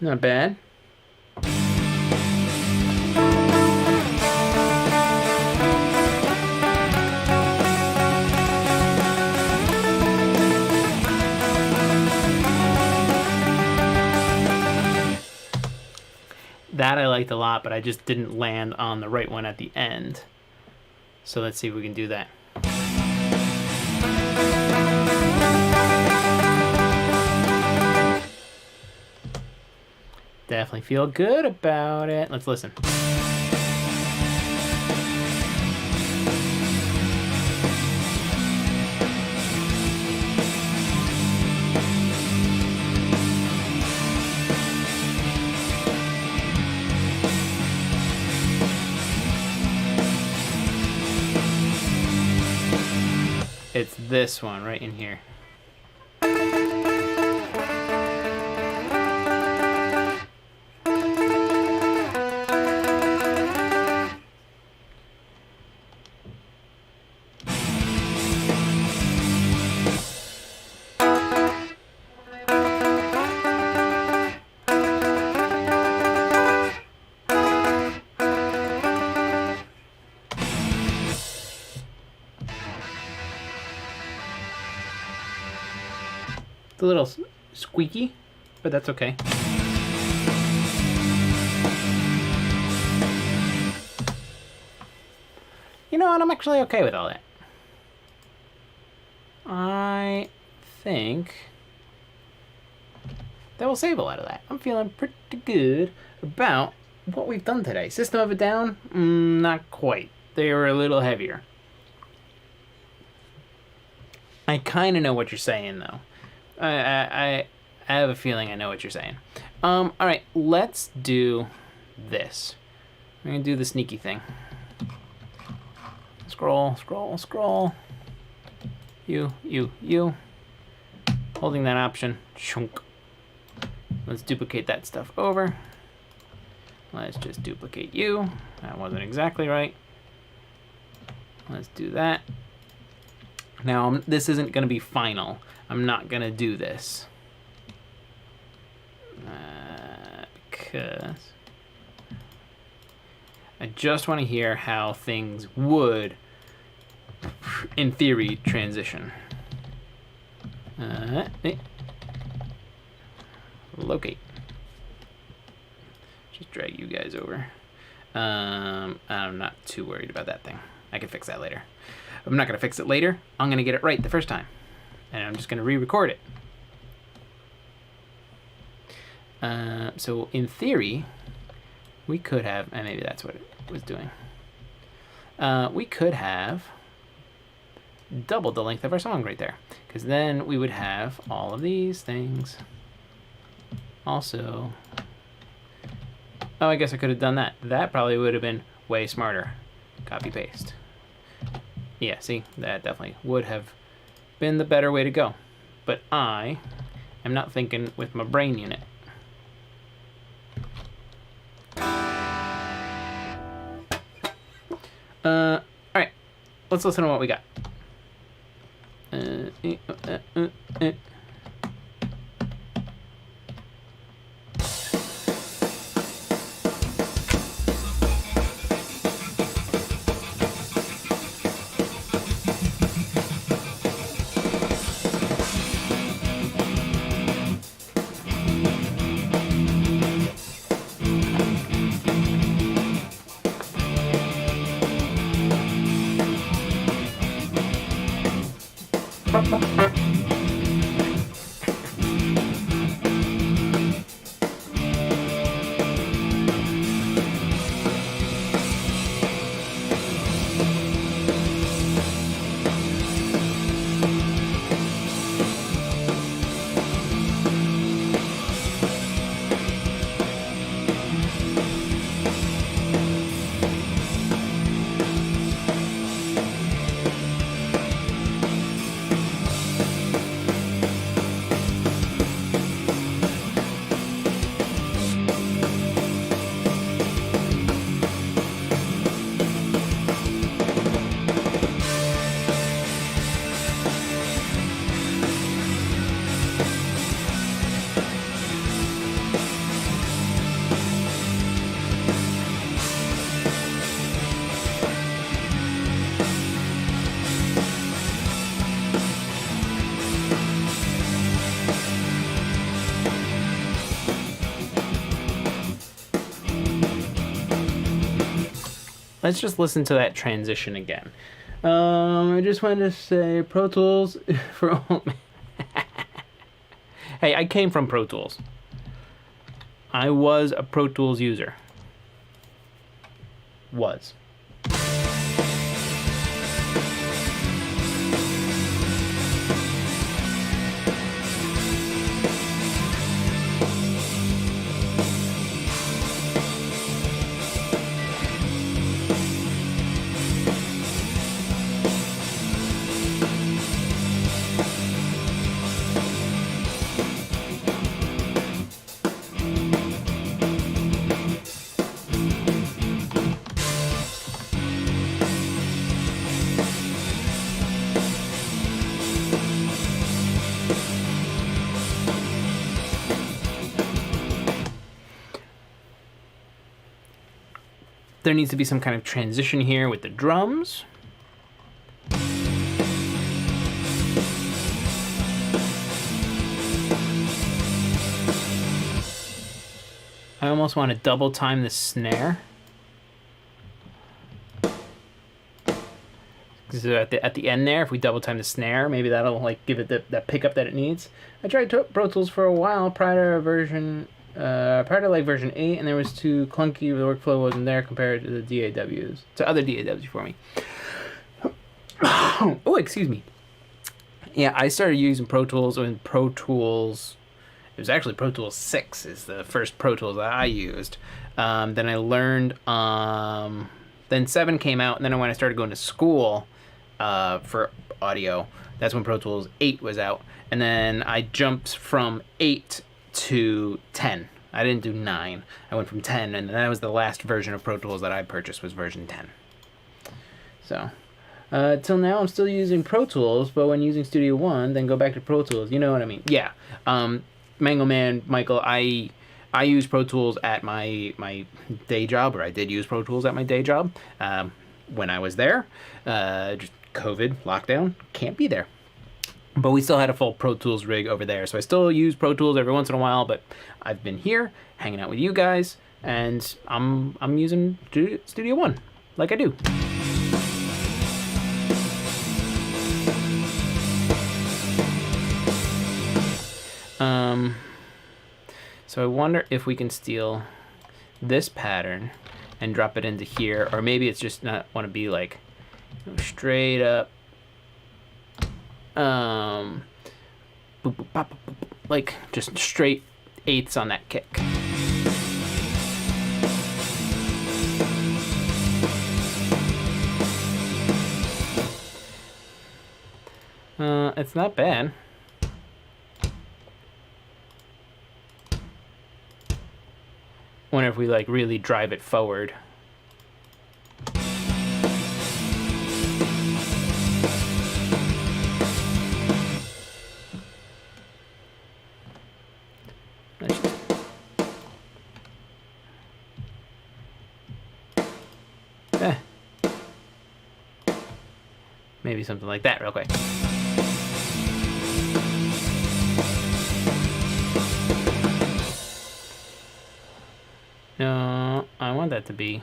Speaker 1: Not bad. That I liked a lot, but I just didn't land on the right one at the end. So let's see if we can do that. Definitely feel good about it. Let's listen. It's this one right in here. It's a little squeaky, but that's okay. You know what? I'm actually okay with all that. I think that will save a lot of that. I'm feeling pretty good about what we've done today. System of a Down? Not quite. They were a little heavier. I kind of know what you're saying, though. I have a feeling I know what you're saying. All right, let's do this. I'm gonna do the sneaky thing. Scroll, scroll, scroll. You. Holding that option. Chunk. Let's duplicate that stuff over. Let's just duplicate you. That wasn't exactly right. Let's do that. Now, this isn't gonna be final. I'm not gonna do this because I just want to hear how things would, in theory, transition. Locate. Just drag you guys over. I'm not too worried about that thing. I can fix that later. I'm not gonna fix it later. I'm gonna get it right the first time. And I'm just going to re-record it. So in theory, we could have, and maybe that's what it was doing. We could have doubled the length of our song right there, because then we would have all of these things. Also, oh, I guess I could have done that. That probably would have been way smarter. Copy paste. Yeah, see, that definitely would have been the better way to go, but I am not thinking with my brain unit. All right, let's listen to what we got. let's just listen to that transition again. I just wanted to say Pro Tools for all. Hey, I came from Pro Tools. I was a Pro Tools user. Was. There needs to be some kind of transition here with the drums. I almost want to double time the snare. So at the end there, if we double time the snare, maybe that'll like give it that pickup that it needs. I tried Pro Tools for a while prior to version like version 8, and there was too clunky. The workflow wasn't there compared to the DAWs, to other DAWs for me. Oh, excuse me. Yeah, I started using Pro Tools when Pro Tools. It was actually Pro Tools 6 is the first Pro Tools that I used. Then I learned. Then 7 came out, and then when I started going to school for audio, that's when Pro Tools 8 was out. And then I jumped from 8 to 10. I didn't do 9. I went from 10, and that was the last version of Pro Tools that I purchased was version 10. So, till now I'm still using Pro Tools, but when using Studio One, then go back to Pro Tools. You know what I mean? Yeah. Mango Man, Michael, I use Pro Tools at my day job, or I did use Pro Tools at my day job when I was there. Just COVID, lockdown, can't be there. But we still had a full Pro Tools rig over there, so I still use Pro Tools every once in a while, but I've been here, hanging out with you guys, and I'm using Studio One, like I do. So I wonder if we can steal this pattern and drop it into here, or maybe it's just not want to be like straight up, boop, boop, pop, boop, boop, like just straight eighths on that kick. It's not bad. Wonder if we like really drive it forward. Maybe something like that real quick. No, I want that to be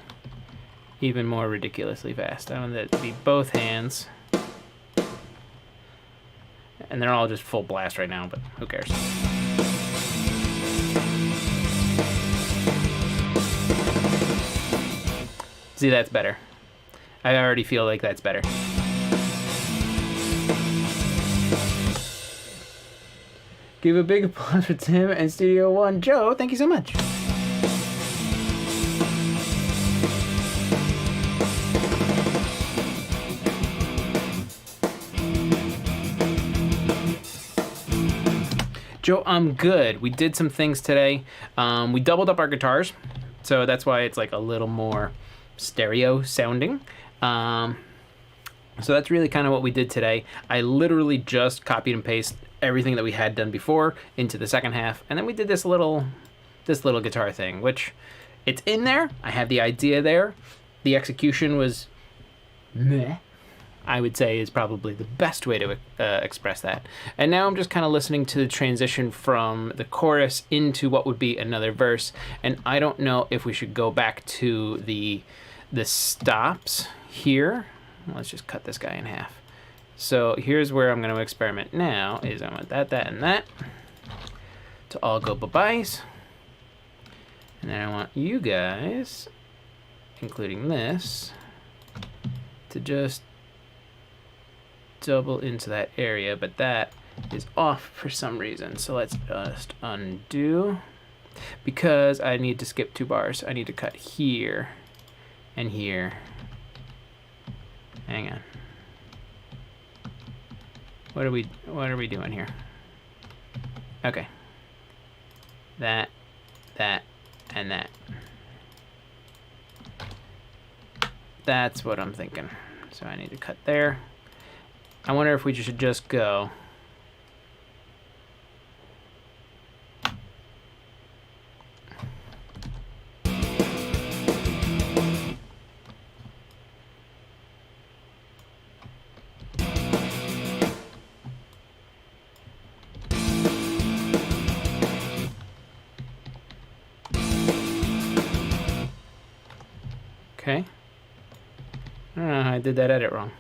Speaker 1: even more ridiculously fast. I want that to be both hands. And they're all just full blast right now, but who cares? See, that's better. I already feel like that's better. Give a big applause for Tim and Studio One. Joe, thank you so much. Joe, I'm good. We did some things today. We doubled up our guitars, so that's why it's like a little more stereo sounding. So that's really kind of what we did today. I literally just copied and pasted everything that we had done before into the second half, and then we did this little guitar thing, which it's in there. I have the idea there. The execution was meh, I would say, is probably the best way to express that. And now I'm just kind of listening to the transition from the chorus into what would be another verse, and I don't know if we should go back to the this stops here. Let's just cut this guy in half. So here's where I'm going to experiment now, is I want that, and that to all go bye-byes. And then I want you guys, including this, to just double into that area, but that is off for some reason. So let's just undo, because I need to skip 2 bars. I need to cut here and here. Hang on. What are we doing here? Okay. That, and that. That's what I'm thinking. So I need to cut there. I wonder if we should just go. Okay. I don't know how I did that edit wrong.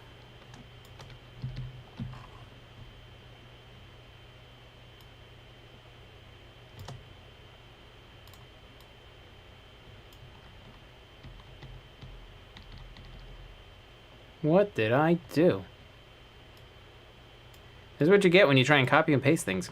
Speaker 1: What did I do? This is what you get when you try and copy and paste things.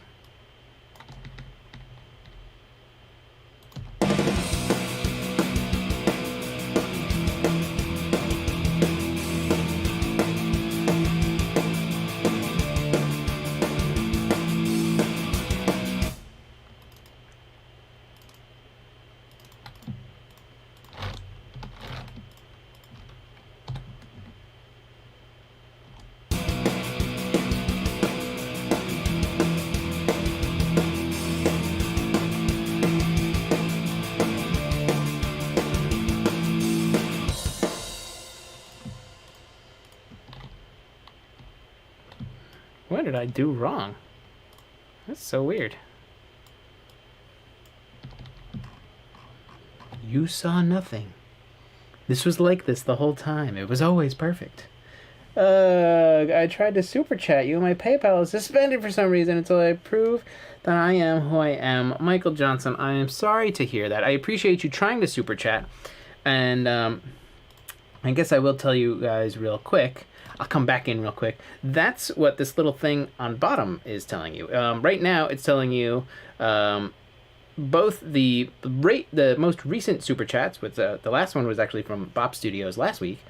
Speaker 1: What did I do wrong? That's so weird. You saw nothing. This was like this the whole time. It was always perfect. I tried to super chat you. My PayPal is suspended for some reason until I prove that I am who I am. Michael Johnson, I am sorry to hear that. I appreciate you trying to super chat. And I guess I will tell you guys real quick. I'll come back in real quick. That's what this little thing on bottom is telling you. Right now, it's telling you both the most recent super chats, which the last one was actually from Bop Studios last week.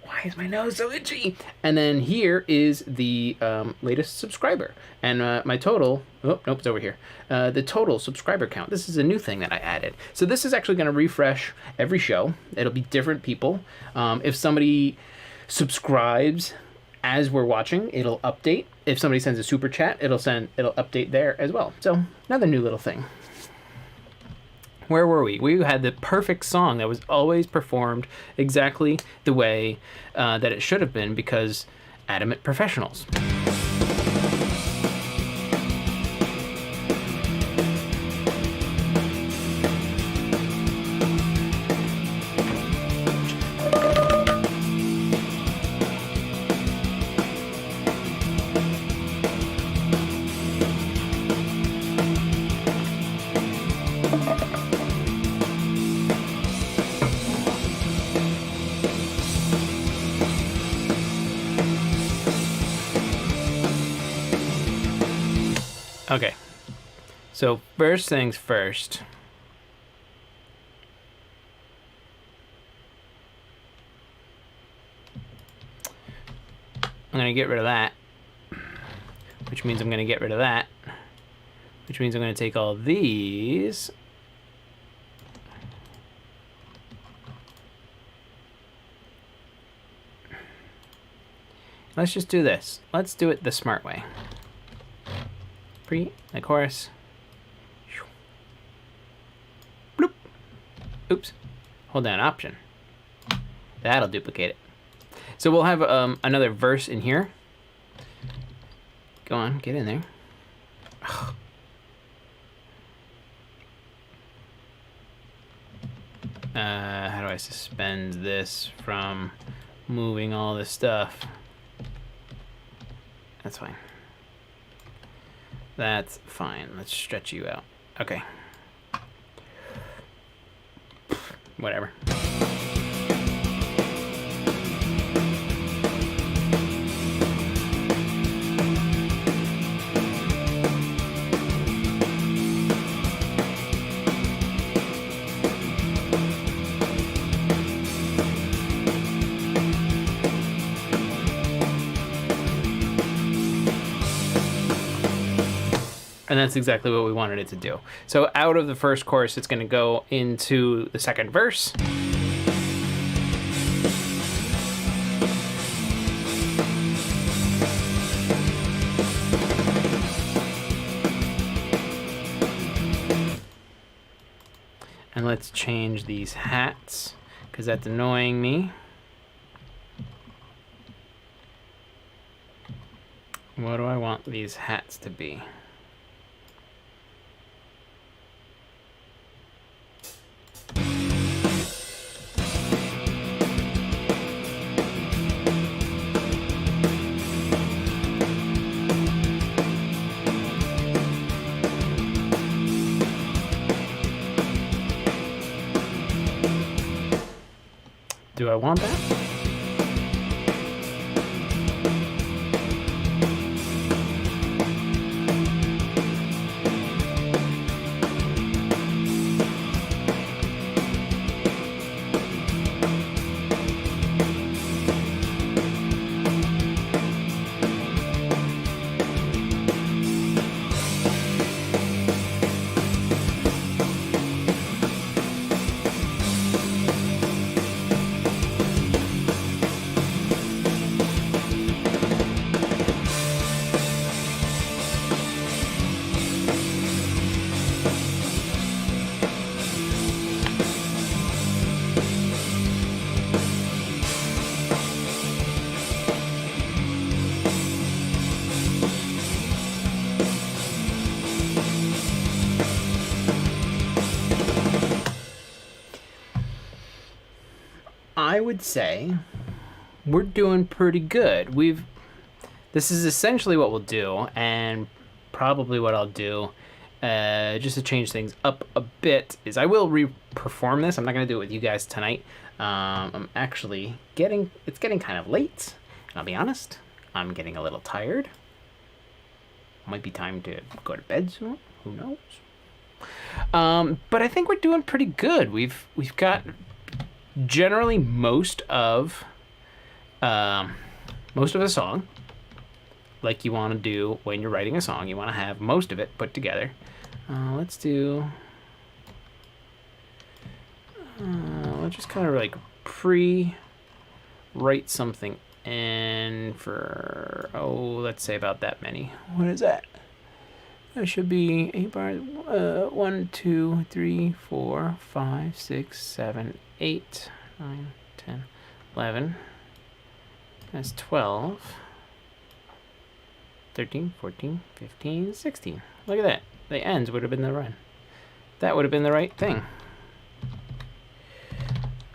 Speaker 1: Why is my nose so itchy? And then here is the latest subscriber. And my total, oh, nope, it's over here. The total subscriber count. This is a new thing that I added. So this is actually going to refresh every show. It'll be different people. If somebody subscribes as we're watching, it'll update. If somebody sends a super chat, it'll update there as well. So another new little thing. Where were we? We had the perfect song that was always performed exactly the way that it should have been, because Adamant Professionals. Okay, so first things first. I'm going to get rid of that, which means I'm going to get rid of that, which means I'm going to take all these. Let's just do this. Let's do it the smart way. The chorus. Bloop. Oops. Hold down Option. That'll duplicate it. So we'll have another verse in here. Go on, get in there. How do I suspend this from moving all this stuff? That's fine. That's fine. Let's stretch you out. Okay. Whatever. And that's exactly what we wanted it to do. So out of the first chorus, it's going to go into the second verse. And let's change these hats, because that's annoying me. What do I want these hats to be? Do I want that? I would say we're doing pretty good. This is essentially what we'll do, and probably what I'll do, just to change things up a bit, is I will re-perform this. I'm not going to do it with you guys tonight. I'm actually it's getting kind of late, and I'll be honest, I'm getting a little tired. Might be time to go to bed soon. Who knows? But I think we're doing pretty good. We've got generally most of the song, like you want to do when you're writing a song. You want to have most of it put together. Let's just kind of like pre-write something in for, let's say about that many. What is that? That should be 8 bars. 1, 2, 3, 4, 5, 6, 7, 8, 9, 10, 11. That's 12. 13, 14, 15, 16. Look at that. The ends would have been the run. That would have been the right thing.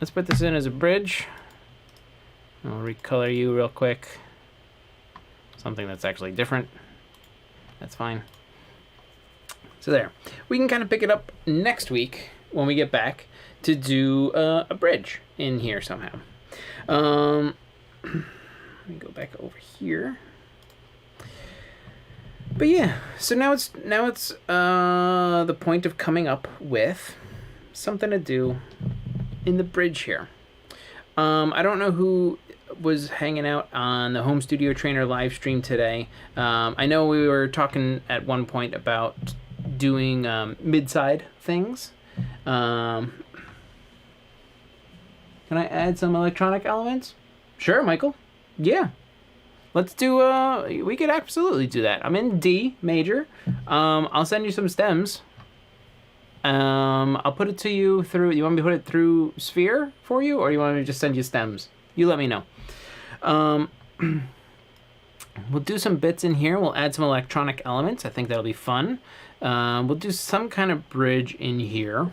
Speaker 1: Let's put this in as a bridge. I'll recolor you real quick. Something that's actually different. That's fine. So there. We can kind of pick it up next week when we get back to do a bridge in here somehow. Let me go back over here. But yeah, so now it's the point of coming up with something to do in the bridge here. I don't know who was hanging out on the Home Studio Trainer live stream today. I know we were talking at one point about doing mid-side things. Can I add some electronic elements? Sure, Michael. Yeah. Let's do, we could absolutely do that. I'm in D major. I'll send you some stems. I'll put it to you through, you want me to put it through Sphere for you, or you want me to just send you stems? You let me know. We'll do some bits in here. We'll add some electronic elements. I think that'll be fun. We'll do some kind of bridge in here.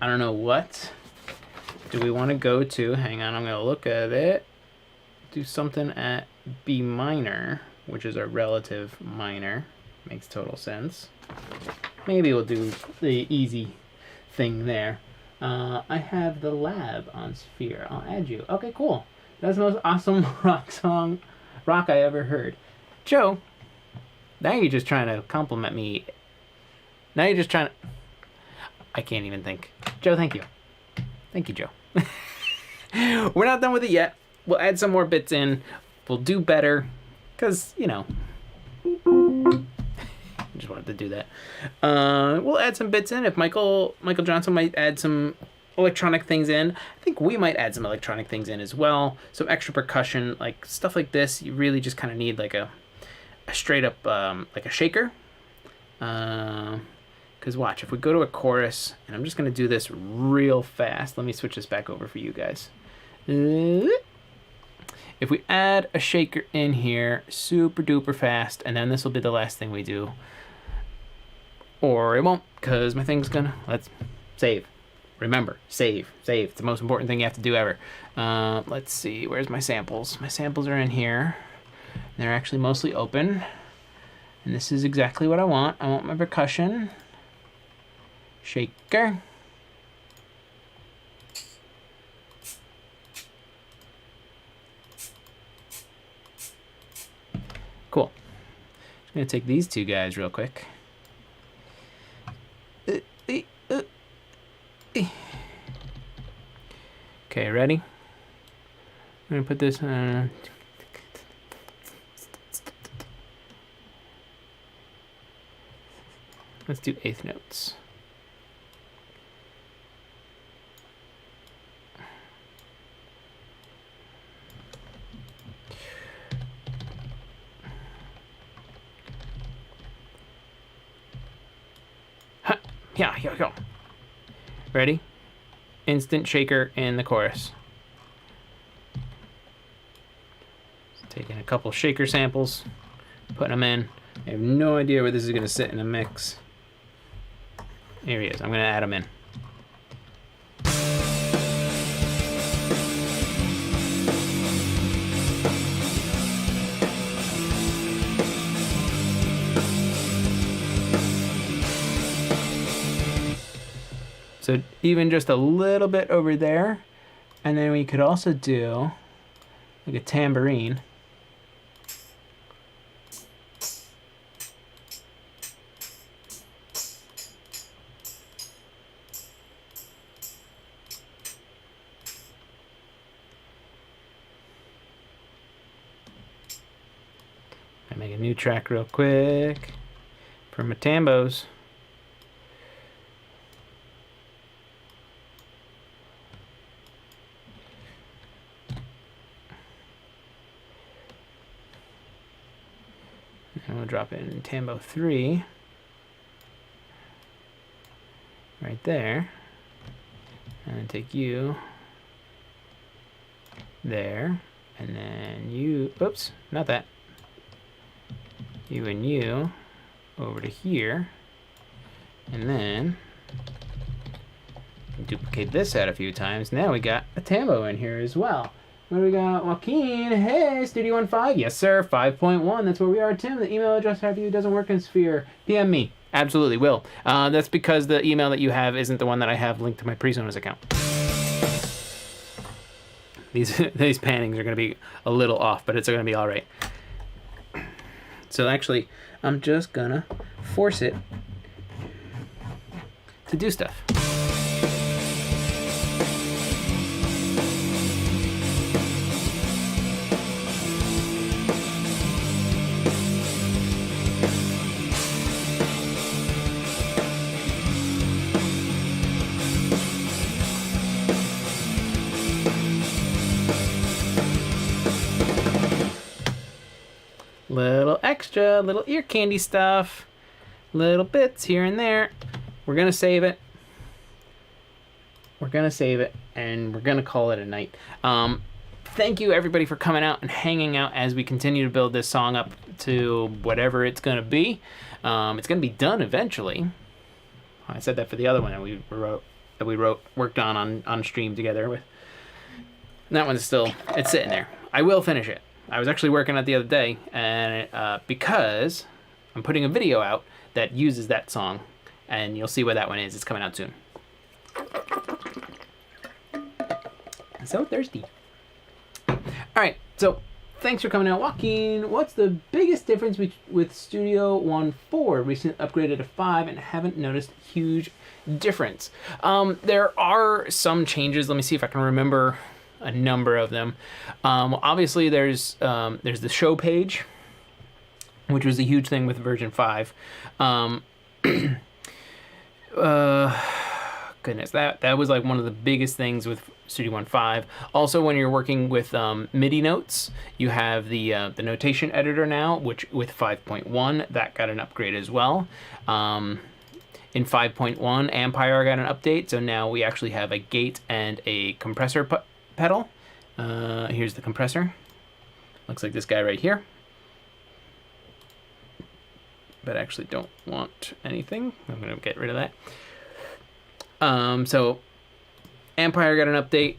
Speaker 1: I don't know what. do we want to go to, hang on, I'm going to look at it, do something at B minor, which is a relative minor. Makes total sense. Maybe we'll do the easy thing there. I have the lab on sphere. I'll add you. Okay, cool. That's the most awesome rock I ever heard. Joe, now you're just trying to compliment me. Now you're just trying to... I can't even think. Joe, thank you. Thank you, Joe. We're not done with it yet. We'll add some more bits in. We'll do better. Because, you know... I just wanted to do that. We'll add some bits in. If Michael Johnson might add some electronic things in, I think we might add some electronic things in as well. Some extra percussion, like stuff like this. You really just kind of need like a straight up like a shaker. Because watch, if we go to a chorus, and I'm just gonna do this real fast. Let me switch this back over for you guys. If we add a shaker in here, super duper fast, and then this will be the last thing we do. Or it won't, because my thing's gonna... Let's save. Remember, save. Save. It's the most important thing you have to do ever. Let's see. Where's my samples? My samples are in here. They're actually mostly open. And this is exactly what I want. I want my percussion. Shaker. Cool. I'm going to take these two guys real quick. Okay, ready? I'm going to put this on. Let's do eighth notes. Yeah, here we go. Ready? Instant shaker in the chorus. Just taking a couple shaker samples, putting them in. I have no idea where this is going to sit in a mix. Here he is. I'm going to add him in. So even just a little bit over there. And then we could also do like a tambourine. I make a new track real quick for my tambos. And we'll drop it in Tambo 3 right there, and then take you there, and then you, oops, not that, you and you over to here, and then duplicate this out a few times. Now we got a Tambo in here as well. What do we got? Joaquin, hey, Studio One 5. Yes, sir, 5.1. That's where we are. Tim, the email address I have you doesn't work in Sphere. PM me. Absolutely will. That's because the email that you have isn't the one that I have linked to my Presonus account. These pannings are going to be a little off, but it's going to be all right. So actually, I'm just going to force it to do stuff. Little extra, little ear candy stuff, little bits here and there. We're gonna save it. We're gonna save it, and we're gonna call it a night. Thank you everybody for coming out and hanging out as we continue to build this song up to whatever it's gonna be. It's gonna be done eventually. I said that for the other one that we wrote that we worked on stream together with. And that one's it's sitting there. I will finish it. I was actually working on it the other day, and because I'm putting a video out that uses that song, and you'll see what that one is. It's coming out soon. I'm so thirsty. All right, so thanks for coming out. Joaquin, what's the biggest difference with Studio One 4? Recently upgraded to 5 and haven't noticed huge difference. There are some changes. Let me see if I can remember a number of them. Obviously, there's the show page, which was a huge thing with version 5. Goodness, that was like one of the biggest things with Studio One 5. Also, when you're working with MIDI notes, you have the notation editor now, which with 5.1 that got an upgrade as well. In 5.1, Ampire got an update, so now we actually have a gate and a compressor pedal. Here's the compressor. Looks like this guy right here. But I actually don't want anything. I'm going to get rid of that. So Ampire got an update.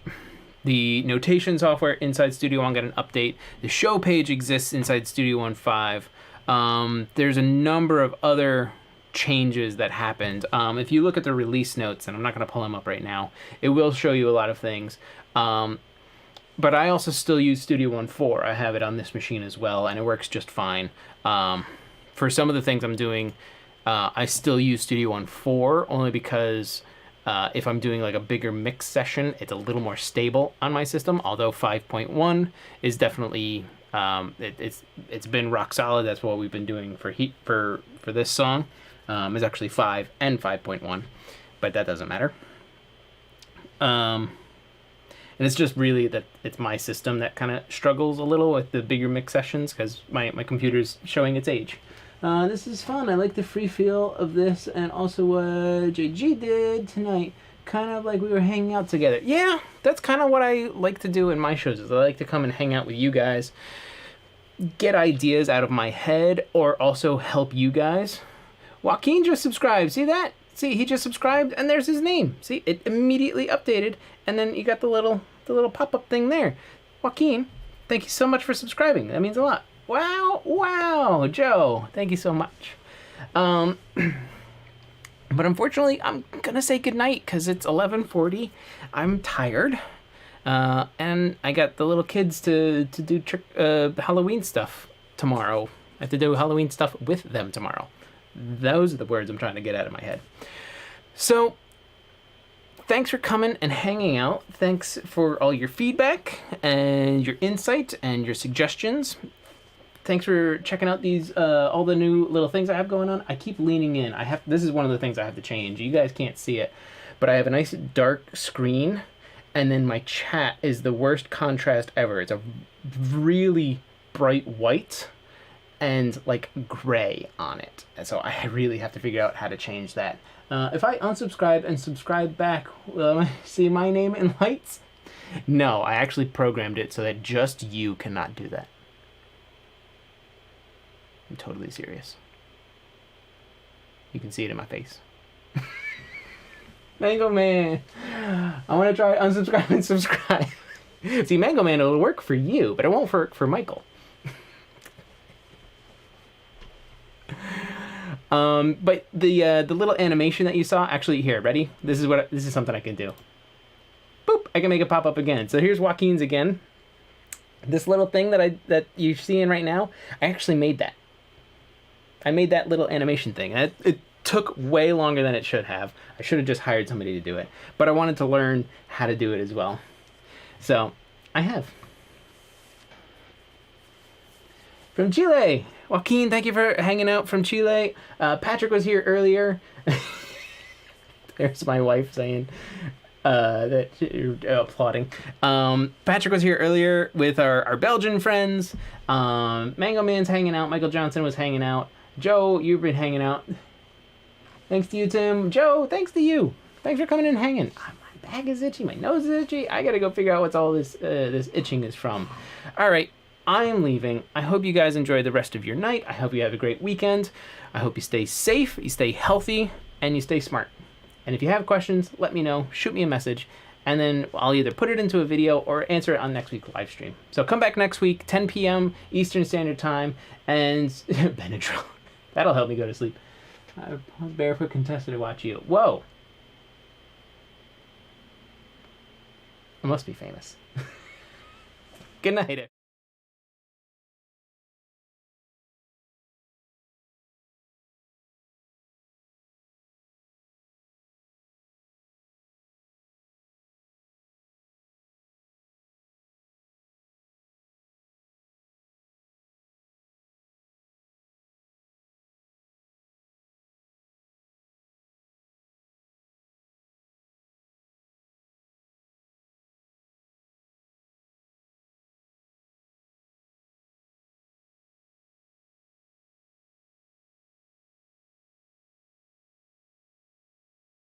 Speaker 1: The notation software inside Studio One got an update. The show page exists inside Studio One 5. There's a number of other changes that happened. If you look at the release notes, and I'm not going to pull them up right now, it will show you a lot of things. But I also still use Studio One 4. I have it on this machine as well, and it works just fine. For some of the things I'm doing, I still use Studio One 4 only because if I'm doing like a bigger mix session, it's a little more stable on my system. Although 5.1 is definitely it's been rock solid. That's what we've been doing for this song. Is actually 5 and 5.1, but that doesn't matter. And it's just really that it's my system that kind of struggles a little with the bigger mix sessions because my computer's showing its age. This is fun. I like the free feel of this, and also what JG did tonight. Kind of like we were hanging out together. Yeah, that's kind of what I like to do in my shows. Is I like to come and hang out with you guys, get ideas out of my head, or also help you guys. Joaquin just subscribed. See that? See, he just subscribed, and there's his name. See, it immediately updated, and then you got the little pop-up thing there. Joaquin, thank you so much for subscribing. That means a lot. Wow, Joe, thank you so much. But unfortunately, I'm gonna say goodnight because it's 11:40. I'm tired, and I got the little kids to do Halloween stuff tomorrow. I have to do Halloween stuff with them tomorrow. Those are the words I'm trying to get out of my head. So, thanks for coming and hanging out. Thanks for all your feedback and your insight and your suggestions. Thanks for checking out these all the new little things I have going on. I keep leaning in. This is one of the things I have to change. You guys can't see it, but I have a nice dark screen, and then my chat is the worst contrast ever. It's a really bright white and like gray on it. And so I really have to figure out how to change that. If I unsubscribe and subscribe back, will I see my name in lights? No, I actually programmed it so that just you cannot do that. I'm totally serious. You can see it in my face. Mango Man! I want to try unsubscribe and subscribe. See, Mango Man, it'll work for you, but it won't work for Michael. But the little animation that you saw, actually, here, ready? This is something I can do. Boop! I can make it pop up again. So here's Joaquin's again. This little thing that you're seeing right now, I actually made that. I made that little animation thing. And it took way longer than it should have. I should have just hired somebody to do it. But I wanted to learn how to do it as well. So, I have. From Chile, Joaquin, thank you for hanging out from Chile. Patrick was here earlier. There's my wife saying that you're applauding. Patrick was here earlier with our Belgian friends. Mango Man's hanging out. Michael Johnson was hanging out. Joe, you've been hanging out. Thanks to you, Tim. Joe, thanks to you. Thanks for coming and hanging. My back is itchy. My nose is itchy. I gotta go figure out what's all this itching is from. All right. I am leaving. I hope you guys enjoy the rest of your night. I hope you have a great weekend. I hope you stay safe, you stay healthy, and you stay smart. And if you have questions, let me know. Shoot me a message. And then I'll either put it into a video or answer it on next week's live stream. So come back next week, 10 p.m. Eastern Standard Time, and Benadryl. That'll help me go to sleep. I barefoot contestant to watch you. Whoa. I must be famous. Good night.